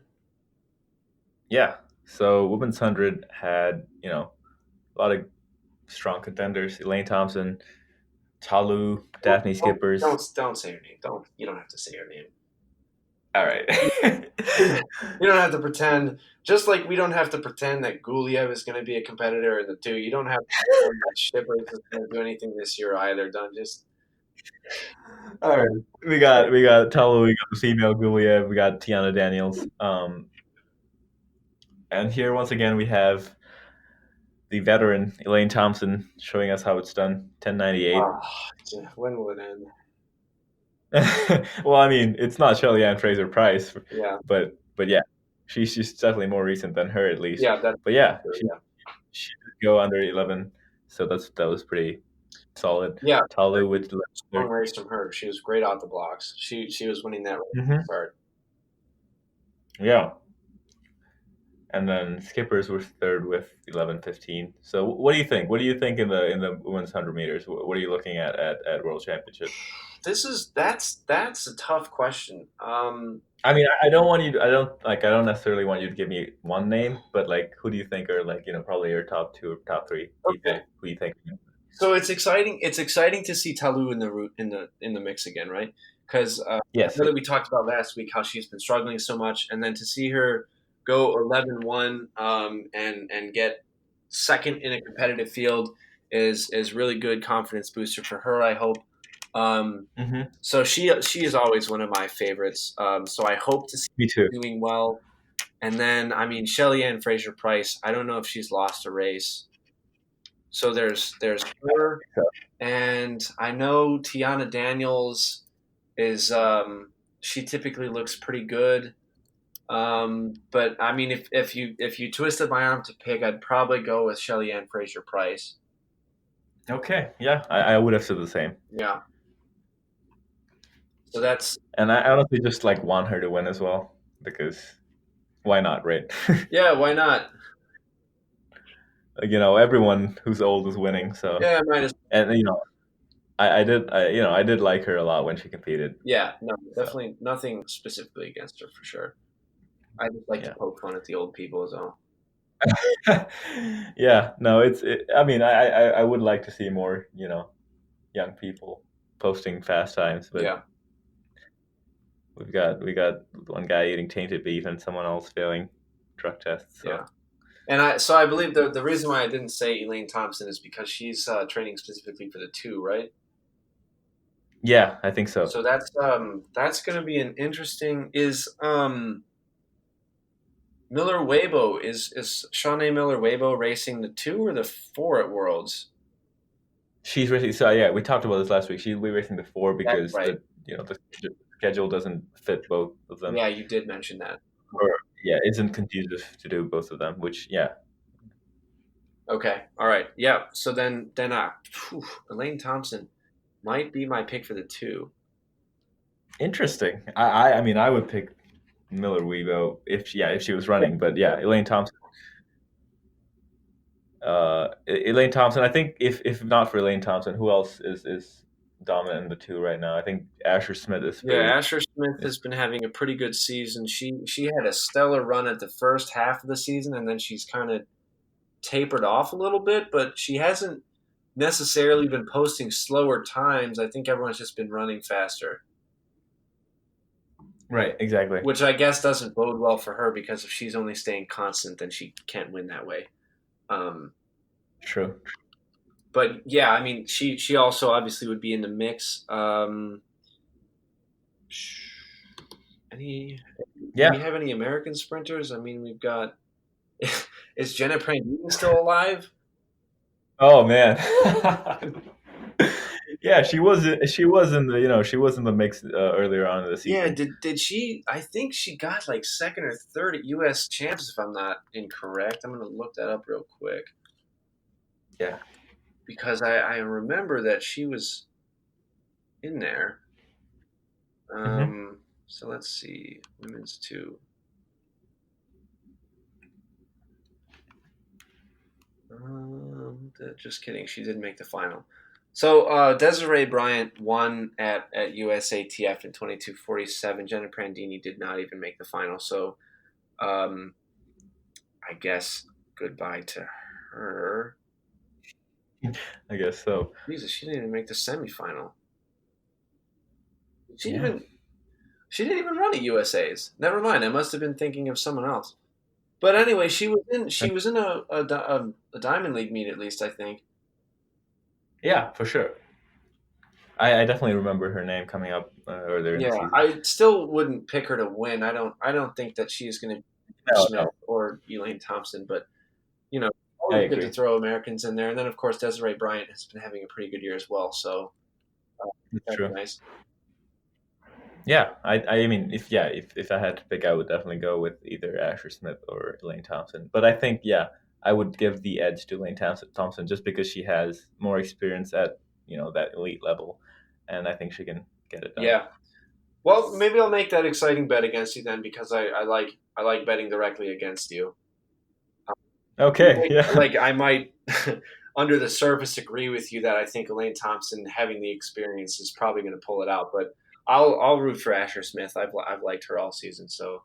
Yeah. So women's 100 had a lot of strong contenders: Elaine Thompson, Talu, Daphne Skippers. Don't say her name. You don't have to say her name. All right. You don't have to pretend. Just like we don't have to pretend that Guliev is going to be a competitor in the 2. You don't have to pretend that Shippers is going to do anything this year either. Don't just. All right. We got Talu. We got the female Guliev. We got Tiana Daniels. And here once again we have the veteran Elaine Thompson showing us how it's done. 10:98. When will it end? Well, I mean, it's not Shelly-Ann Fraser-Pryce. Yeah. But yeah, she's definitely more recent than her at least. Yeah. But yeah, she did go under 11, so that was pretty solid. Yeah. Talu with strong race from her. She was great out the blocks. She was winning that race from the start. Yeah. And then Skippers was third with 11:15. So what do you think? What do you think in the women's 100 meters? What are you looking at World Championship? That's a tough question. I mean, I don't necessarily want you to give me one name, but like, who do you think are like probably your top 2 or top 3 people? Okay. Who you think? So it's exciting. It's exciting to see Talu in the mix again, right? Because yes, that we talked about last week, how she's been struggling so much, and then to see her go 11-1 and get second in a competitive field is really good confidence booster for her, I hope. So she is always one of my favorites. So I hope to see her doing well. And then I mean Shelly-Ann Fraser-Pryce, I don't know if she's lost a race. So there's her, and I know Tiana Daniels is she typically looks pretty good. But I mean, if you twisted my arm to pick, I'd probably go with Shelly-Ann Fraser-Pryce. Okay, yeah, I would have said the same. Yeah. So that's. And I honestly just like want her to win as well, because why not, right? Yeah, why not? Everyone who's old is winning, so yeah, might as. And I did like her a lot when she competed. Yeah, no, definitely nothing specifically against her for sure. I just like to poke fun at the old people as well. Yeah, no, I mean, I would like to see more, young people posting fast times, but yeah, we got one guy eating tainted beef and someone else failing drug tests. So. Yeah, and I believe the reason why I didn't say Elaine Thompson is because she's training specifically for the 2, right? Yeah, I think so. So that's going to be an interesting. Is Miller Weibo is Shawnee Miller Weibo racing the 2 or the 4 at Worlds? She's racing. So yeah, we talked about this last week. She'll be racing the 4 because right. the schedule doesn't fit both of them. Yeah, you did mention that. Or isn't conducive to do both of them. Which Okay. All right. Yeah. So then Elaine Thompson might be my pick for the 2. Interesting. I mean, I would pick Miller Weibo if she was running, but yeah, Elaine Thompson. Elaine Thompson. I think if not for Elaine Thompson, who else is dominant in the two right now? I think Asher Smith is Yeah, really Asher Smith has been having a pretty good season. She had a stellar run at the first half of the season, and then she's kind of tapered off a little bit, but she hasn't necessarily been posting slower times. I think everyone's just been running faster, right. Exactly. which I guess doesn't bode well for her because if she's only staying constant, then she can't win that way. True. But yeah, I mean, she also obviously would be in the mix. Any? Yeah. Do we have any American sprinters? I mean, we've got. Is Jenna Prandini still alive? Oh man. Yeah, she was in the she was in the mix earlier on in the season. Yeah, did she? I think she got like second or third at U.S. Champs, if I'm not incorrect. I'm gonna look that up real quick. Yeah. Because I remember that she was in there. So let's see, women's 2. Just kidding, she didn't make the final. So Desiree Bryant won at USATF in 22:47. Jenna Prandini did not even make the final. So I guess goodbye to her. I guess so. Jesus, she didn't even make the semifinal. She didn't even run at USA's. Never mind, I must have been thinking of someone else. But anyway, she was in a Diamond League meet, at least I think. Yeah, for sure. I definitely remember her name coming up earlier in the season. I still wouldn't pick her to win. I don't think that she is going to be Smith or Elaine Thompson, but always good to throw Americans in there. And then of course Desiree Bryant has been having a pretty good year as well. So that's true. Nice. Yeah, I mean, if I had to pick, I would definitely go with either Asher Smith or Elaine Thompson. But I think, I would give the edge to Elaine Thompson just because she has more experience at that elite level, and I think she can get it done. Yeah. Well, maybe I'll make that exciting bet against you then, because I like betting directly against you. Okay. Yeah. Like I might, under the surface, agree with you that I think Elaine Thompson, having the experience, is probably going to pull it out, but I'll root for Asher Smith. I've liked her all season, so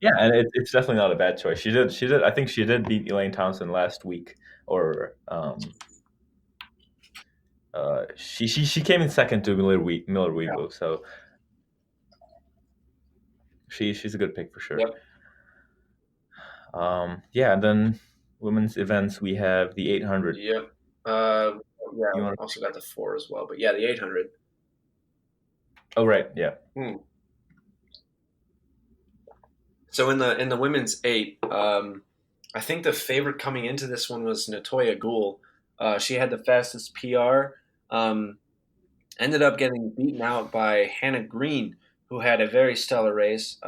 yeah, and it's definitely not a bad choice. She did. I think she did beat Elaine Thompson last week, or she came in second to Miller Weebo, so she's a good pick for sure. Yep. And then women's events, we have the 800. Yep. Also got the 4 as well, but yeah, the 800. Oh right, yeah. So in the women's 8, I think the favorite coming into this one was Natoya Gould. She had the fastest PR. Ended up getting beaten out by Hannah Green, who had a very stellar race.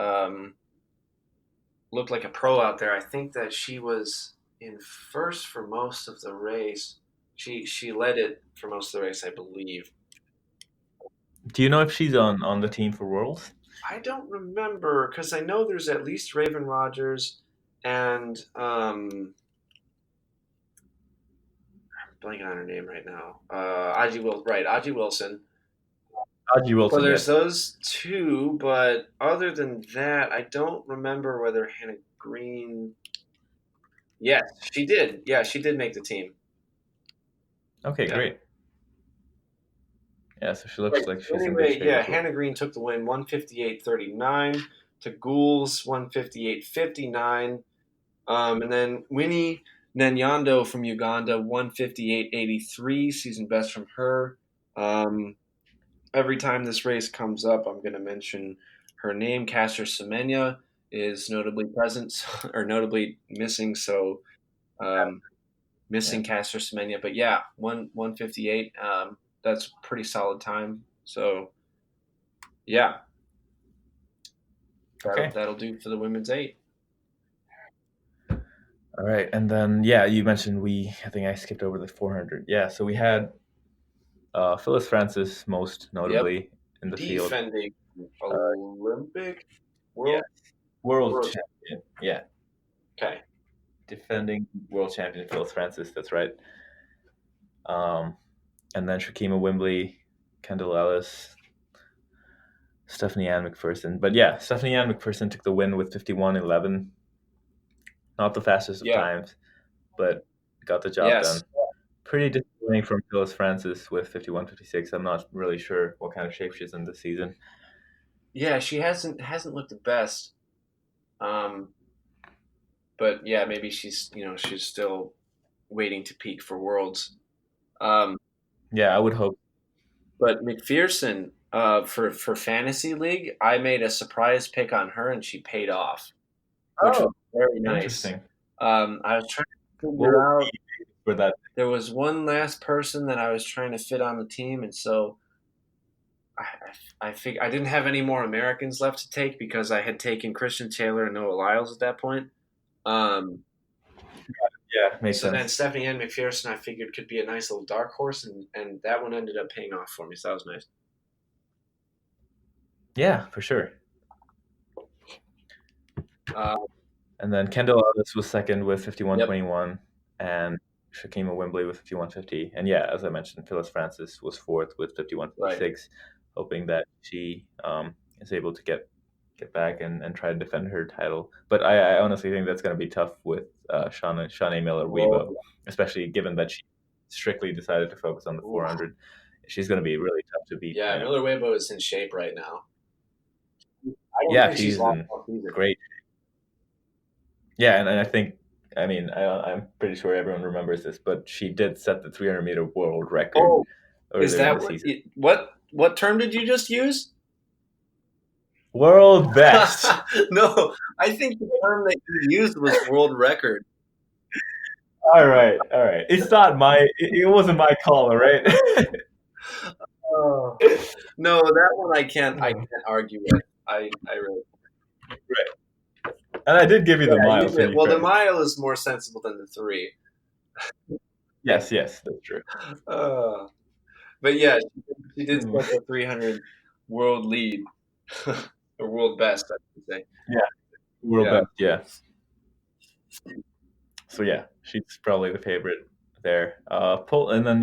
Looked like a pro out there. I think that she was in first for most of the race. She led it for most of the race, I believe. Do you know if she's on the team for Worlds? I don't remember, because I know there's at least Raven Rogers and I'm blanking on her name right now. Aji Wilson. Aji Wilson. So there's those two, but other than that, I don't remember whether Hannah Green. Yes, she did. Yeah, she did make the team. Okay, great. Yeah, so she looks like she's anyway. In good shape. Hannah Green took the win, 158.39 to Gould's 158.59, and then Winnie Nyando from Uganda, 158.83, season best from her. Every time this race comes up, I'm going to mention her name. Caster Semenya is notably present or notably missing, so missing Caster Semenya. But yeah, 158. That's a pretty solid time. So yeah, that'll do for the women's 8. All right, and then you mentioned I think I skipped over the 400. Yeah, so we had Phyllis Francis, most notably in the field, defending Olympic world champion. Yeah. Okay. defending world champion Phyllis Francis. That's right. And then Shakima Wembley, Kendall Ellis, Stephanie Ann McPherson. But yeah, Stephanie Ann McPherson took the win with 51.11. Not the fastest of Yeah. times, but got the job Yes. done. Pretty disappointing from Phyllis Francis with 51.56. I'm not really sure what kind of shape she's in this season. Yeah, she hasn't looked the best. But yeah, maybe she's still waiting to peak for Worlds. Yeah, I would hope. But McPherson, for Fantasy League, I made a surprise pick on her and she paid off, which was very nice. Interesting. I was trying to What figure would out. be for that? There was one last person that I was trying to fit on the team, and so I didn't have any more Americans left to take because I had taken Christian Taylor and Noah Lyles at that point. Yeah, makes So then sense. Stephanie Ann McPherson I figured could be a nice little dark horse, and that one ended up paying off for me, so that was nice. Yeah, for sure. Uh, And then Kendall Ellis was second with 51.21, and Shakima Wembley with 51.50. And yeah, as I mentioned, Phyllis Francis was fourth with 51.56, hoping that she is able to get back and try to defend her title. But I honestly think that's going to be tough with Shawnee Miller-Weibo, especially given that she strictly decided to focus on the 400. She's going to be really tough to beat. Yeah, Miller-Weibo is in shape right now. She's in great shape. Yeah, and I think, I'm pretty sure everyone remembers this, but she did set the 300-meter world record. Oh, is earlier in that the season. what term did you just use? World best. No, I think the term that you used was world record. All right. It's not it wasn't my call, all right? No, that one I can't argue with. I really. Right. And I did give you the mile. Well, the mile is more sensible than the 3. Yes, that's true. But yeah, she did set the 300 world lead. Or world best, I should say. Yeah. World best, yeah. So yeah, she's probably the favorite there. And then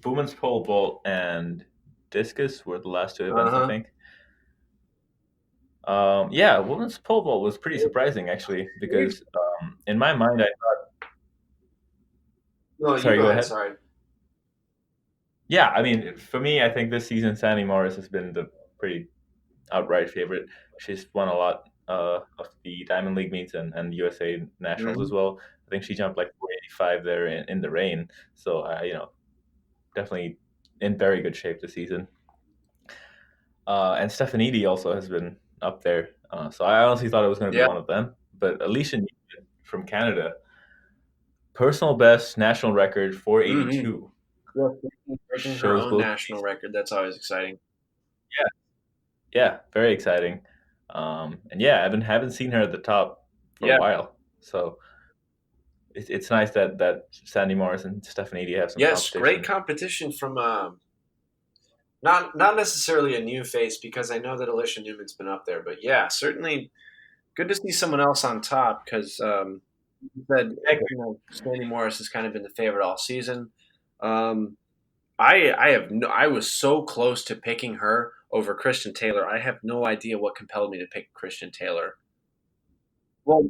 women's pole vault and discus were the last 2 events, I think. Women's pole vault was pretty surprising actually, because in my mind I thought. No, sorry, go ahead. Sorry. Yeah, for me, I think this season Sandy Morris has been the pretty outright favorite. She's won a lot of the Diamond League meets and USA Nationals as well. I think she jumped like 485 there in the rain. So, definitely in very good shape this season. And Stefanidi also has been up there. So I honestly thought it was going to be one of them. But Alicia Newman from Canada, personal best national record, 482. Breaking her own national record. That's always exciting. Yeah, very exciting. And I haven't seen her at the top for a while. So it's nice that Sandy Morris and Stefanidi have some competition. Great competition from not necessarily a new face, because I know that Alicia Newman's been up there, but yeah, certainly good to see someone else on top, because Sandy Morris has kind of been the favorite all season. I was so close to picking her over Christian Taylor. I have no idea what compelled me to pick Christian Taylor. Well,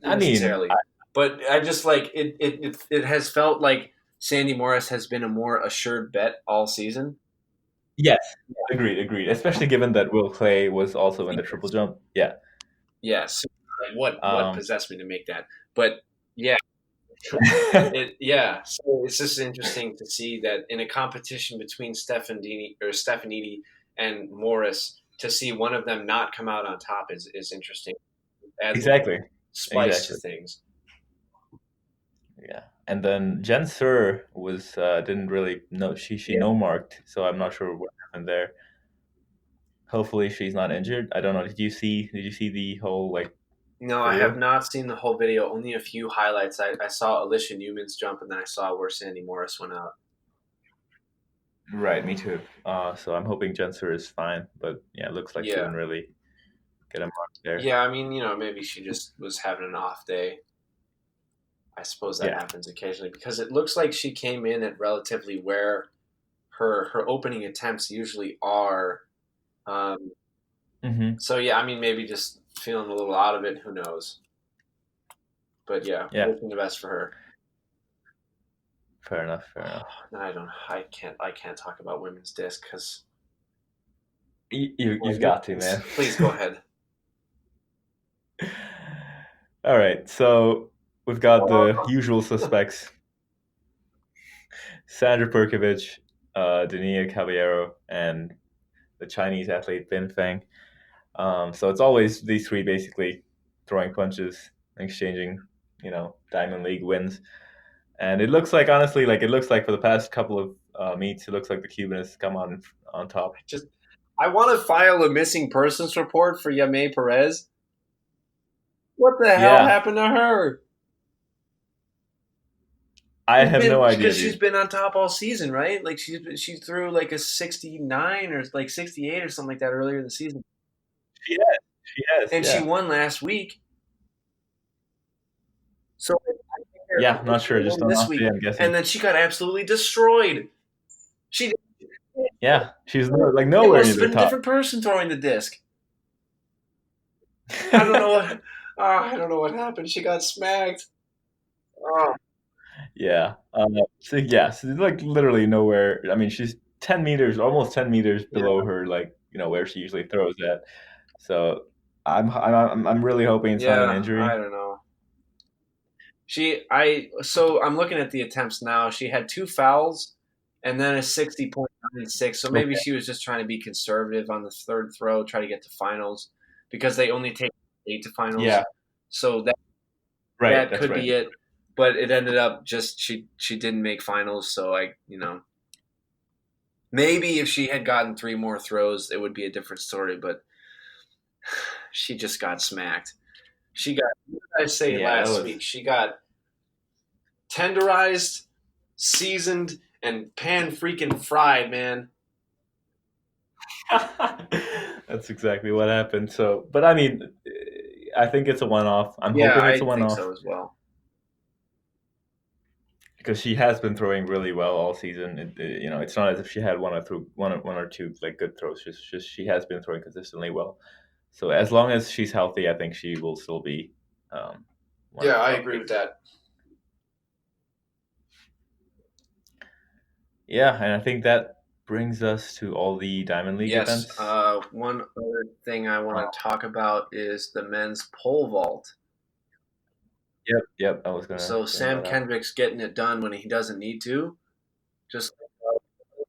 not necessarily, but I just it has felt like Sandy Morris has been a more assured bet all season. Yes, agreed. Especially given that Will Clay was also in the triple jump. Yeah. Yes. What possessed me to make that? But yeah. So it's just interesting to see that in a competition between Stefanidi and Morris, to see one of them not come out on top is interesting. Exactly. Spice to things. Yeah. And then Jen Sur was didn't really know she no marked, so I'm not sure what happened there. Hopefully she's not injured. I don't know. Did you see the whole No, I have not seen the whole video. Only a few highlights. I saw Alicia Newman's jump, and then I saw where Sandy Morris went out. Right, me too. So I'm hoping Jen Sur is fine, but it looks like she didn't really get a mark there. Yeah, maybe she just was having an off day. I suppose that Yeah. happens occasionally because it looks like she came in at relatively where her opening attempts usually are. Hmm. So yeah, I mean maybe just feeling a little out of it. Who knows? But yeah, Yeah. hoping the best for her. Fair enough. Fair enough. I can't talk about women's disc because You've got to, man. Please go ahead. All right. So we've got the usual suspects: Sandra Perkovic, Dania Caballero, and the Chinese athlete Bin Feng. So it's always these three basically throwing punches, exchanging, Diamond League wins. And it looks like, honestly, like it looks like for the past couple of meets, it looks like the Cuban has come on top. I want to file a missing persons report for Yamei Perez. What the hell happened to her? I have no idea. Because she's been on top all season, right? Like she threw like a 69 or like 68 or something like that earlier in the season. She has. And she won last week. So yeah, not sure. Just this week, I'm guessing. And then she got absolutely destroyed. She's like nowhere near the top. It must have been a different person throwing the disc. I don't know what. I don't know what happened. She got smacked. Oh. Yeah. So like literally nowhere. I mean, she's 10 meters, almost 10 meters below her, like where she usually throws at. So I'm really hoping it's not an injury. I don't know. So I'm looking at the attempts now. She had 2 fouls and then a 60.96. So maybe she was just trying to be conservative on the third throw, try to get to finals because they only take 8 to finals. Yeah. So that could be it. But it ended up just she didn't make finals. So maybe if she had gotten 3 more throws, it would be a different story. But she just got smacked. She got, what did I say last week? She got tenderized, seasoned, and pan-freaking-fried, man. That's exactly what happened. So, but I mean, I think it's a one-off. I'm hoping it's a one-off. I think so as well. Because she has been throwing really well all season. It's not as if she had one or two like good throws. Just she has been throwing consistently well. So as long as she's healthy, I think she will still be. I agree with that. Yeah, and I think that brings us to all the Diamond League events. One other thing I want to talk about is the men's pole vault. Yep. I was gonna. So Sam Kendrick's getting it done when he doesn't need to. Just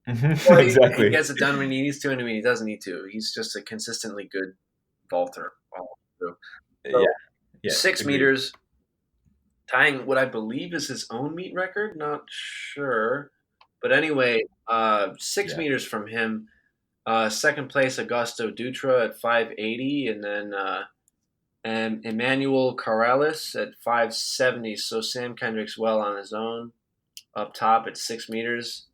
exactly. He gets it done when he needs to, and when he doesn't need to. He's just a consistently good vaulter. So, 6 meters, tying what I believe is his own meet record. Not sure, but anyway, 6 meters from him. Second place, Augusto Dutra at 580, and then Emmanuel Corrales at 570. So Sam Kendrick's well on his own, up top at 6 meters.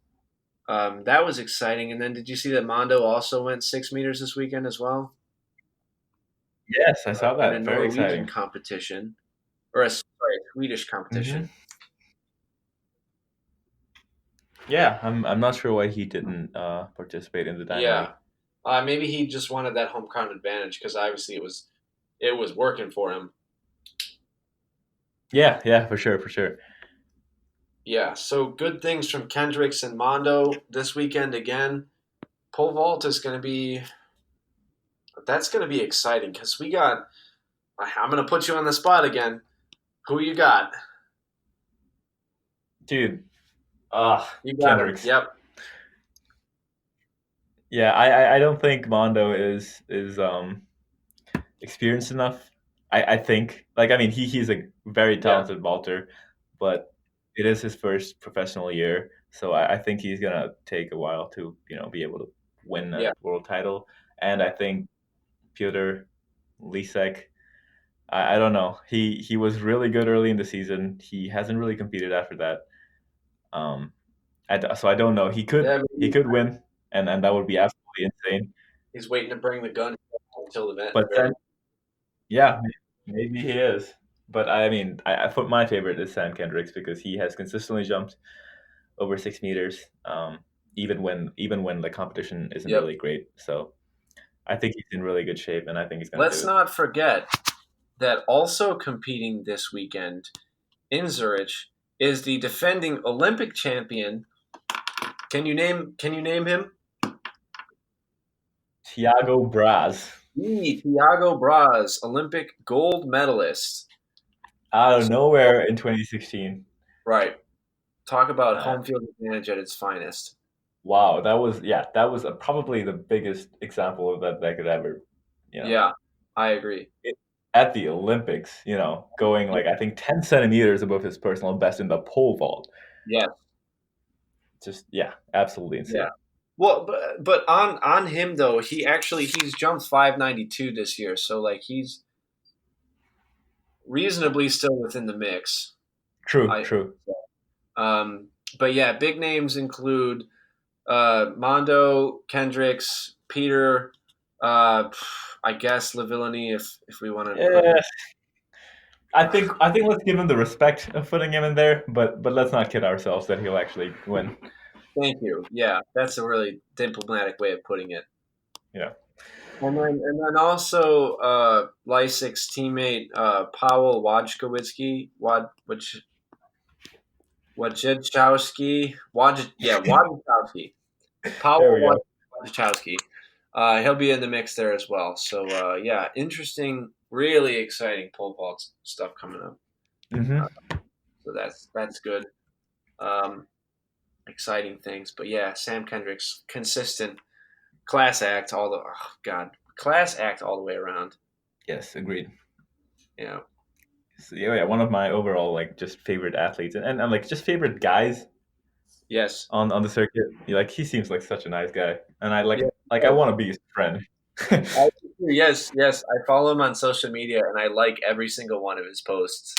That was exciting. And then did you see that Mondo also went 6 meters this weekend as well? Yes, I saw that. In a Very Norwegian exciting competition, or a Swedish competition. Mm-hmm. Yeah, I'm not sure why he didn't participate in the Diamond League. Maybe he just wanted that home ground advantage because obviously it was working for him. Yeah, for sure. Yeah, so good things from Kendricks and Mondo this weekend again. Pole vault is going to be exciting because I'm going to put you on the spot again. Who you got? Dude. You got Kendricks. Yep. Yeah, I don't think Mondo is experienced enough. I think he's a very talented vaulter, but it is his first professional year, so I think he's gonna take a while to be able to win a world title. And I think Piotr Lisek, I don't know. He was really good early in the season. He hasn't really competed after that. So I don't know. He could win, and that would be absolutely insane. He's waiting to bring the gun until the event. But then, maybe he is. But I mean, my favorite is Sam Kendricks because he has consistently jumped over 6 meters, even when the competition isn't Yep. really great. So I think he's in really good shape, and I think he's going to Let's do it. not forget that also competing this weekend in Zurich is the defending Olympic champion. Can you name him? Thiago Braz, Thiago Braz, Olympic gold medalist. out of nowhere in 2016. Right. Talk about Uh, home field advantage at its finest. wow, that was probably the biggest example of that could ever, Yeah, I agree. at the Olympics, going like I think 10 centimeters above his personal best in the pole vault. Yeah, Just absolutely insane. yeah. Well, but on him though, he's jumped 592 this year, so like he's reasonably still within the mix. True. But yeah, big names include Mondo, Kendricks, Peter, I guess Lavillenie if we want to. Yeah. I think let's give him the respect of putting him in there, but let's not kid ourselves that he'll actually win. Thank you. Yeah, that's a really diplomatic way of putting it. Yeah. And then also Lysak's teammate Paweł Wojciechowski, Wojciechowski. Paweł Wojciechowski. He'll be in the mix there as well. So interesting, really exciting pole vault stuff coming up. Mm-hmm. So that's good. Exciting things, but yeah, Sam Kendricks, consistent class act all the way around. Yes, agreed. Yeah. So, one of my overall like just favorite athletes and like just favorite guys. Yes. On the circuit, he seems like such a nice guy, and I I want to be his friend. Yes. I follow him on social media, and I like every single one of his posts.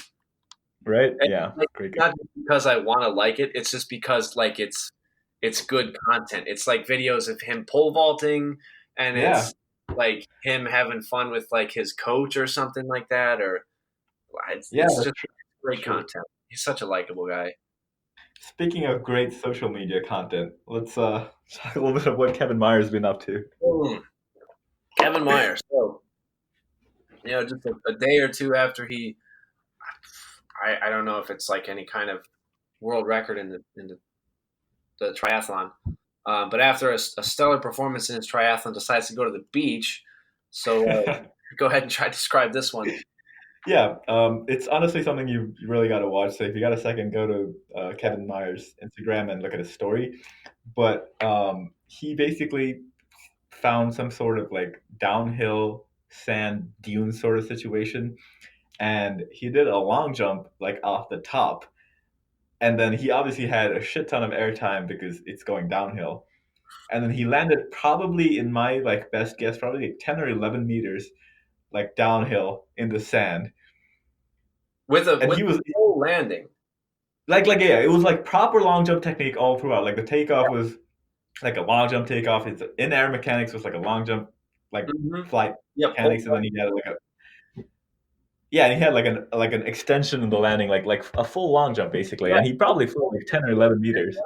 Right? And yeah. Great not just because I want to like it. It's just because like it's good content. It's like videos of him pole vaulting, and it's like him having fun with like his coach or something like that. Or it's just great content. He's such a likable guy. Speaking of great social media content, let's talk a little bit of what Kevin Myers has been up to. Kevin Myers. So, just a day or two after he, I don't know if it's like any kind of world record in the triathlon, but after a stellar performance in his triathlon, decides to go to the beach. So go ahead and try to describe this one. Yeah, it's honestly something you really got to watch. So if you got a second, go to Kevin Myers' Instagram and look at his story. But he basically found some sort of like downhill sand dune sort of situation, and he did a long jump like off the top, and then he obviously had a shit ton of airtime because it's going downhill, and then he landed probably in my like best guess probably like 10 or 11 meters like downhill in the sand with a full landing. It was like proper long jump technique all throughout. Like the takeoff was like a long jump takeoff. His in air mechanics was like a long jump flight mechanics, and then he had and he had like an extension in the landing, like a full long jump basically, and he probably flew like 10 or 11 meters.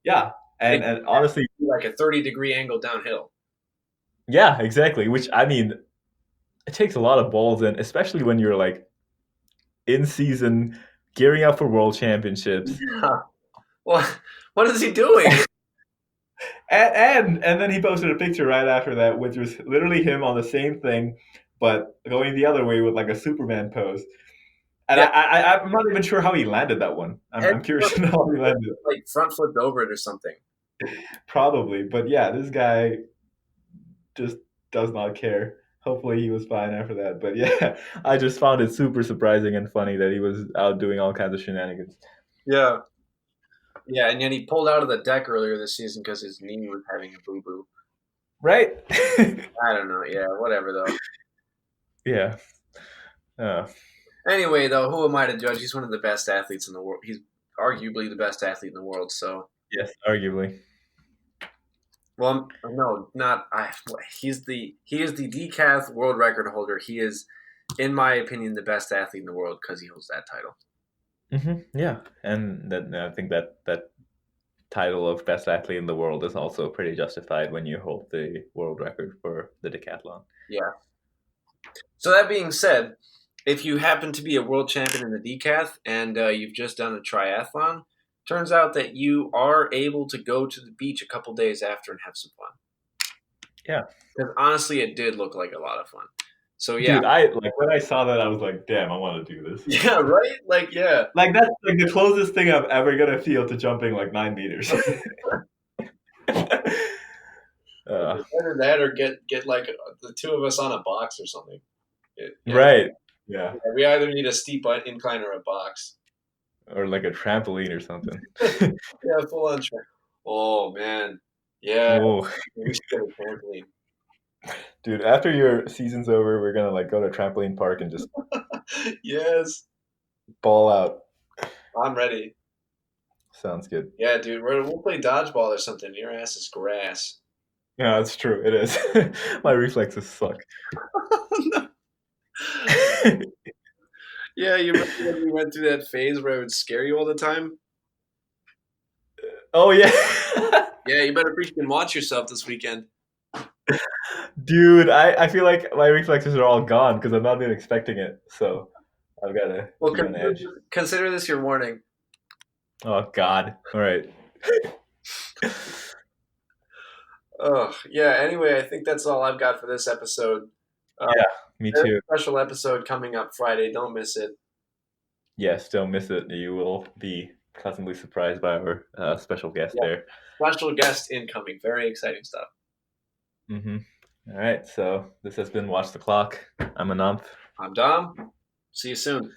Yeah, and honestly, like a 30-degree angle downhill. Yeah, exactly. Which I mean, it takes a lot of balls in, especially when you're like in season, gearing up for world championships. Yeah. What is he doing? and then he posted a picture right after that, which was literally him on the same thing, but going the other way with like a Superman pose. And I'm not even sure how he landed that one. I'm curious to know how he landed it. Like front flipped over it or something. Probably, but yeah, this guy just does not care. Hopefully he was fine after that. But yeah, I just found it super surprising and funny that he was out doing all kinds of shenanigans. Yeah. Yeah, and yet he pulled out of the deck earlier this season because his knee was having a boo-boo. Right? I don't know. Yeah, whatever, though. Yeah. Anyway, though, who am I to judge? He's one of the best athletes in the world. He's arguably the best athlete in the world, so. Yes, arguably. Well, no, not I. He is the decathlon world record holder. He is in my opinion, the best athlete in the world because he holds that title. Yeah, and I think that title of best athlete in the world is also pretty justified when you hold the world record for the decathlon. Yeah. So that being said, if you happen to be a world champion in the decath and you've just done a triathlon, turns out that you are able to go to the beach a couple days after and have some fun. Yeah. Because honestly, it did look like a lot of fun. So yeah, Dude, I like when I saw that, I was like, "Damn, I want to do this." yeah, right. Like yeah, Like that's like the closest thing I'm ever gonna feel to jumping like 9 meters. Either that or get like the two of us on a box or something. Yeah. Right. Yeah. We either need a steep incline or a box. Or like a trampoline or something. Yeah, full on track. Oh man, yeah, Whoa. we should get a trampoline. Dude, after your season's over, we're gonna like go to trampoline park and just Yes, ball out. I'm ready. Sounds good. Yeah, dude, we'll play dodgeball or something. Your ass is grass. Yeah, that's true. It is. My reflexes suck. Yeah, you remember when we went through that phase where it would scare you all the time? Oh yeah. Yeah, you better freaking watch yourself this weekend. Dude, I feel like my reflexes are all gone because I've not been expecting it. So I've got to Well, be on edge. consider this your warning. Oh God. All right. Oh, yeah, anyway, I think that's all I've got for this episode. Me There's too. a special episode coming up Friday. Don't miss it. Yes, don't miss it. You will be pleasantly surprised by our special guest there. Special guest incoming. Very exciting stuff. All right. So this has been Watch the Clock. I'm Ananth. I'm Dom. See you soon.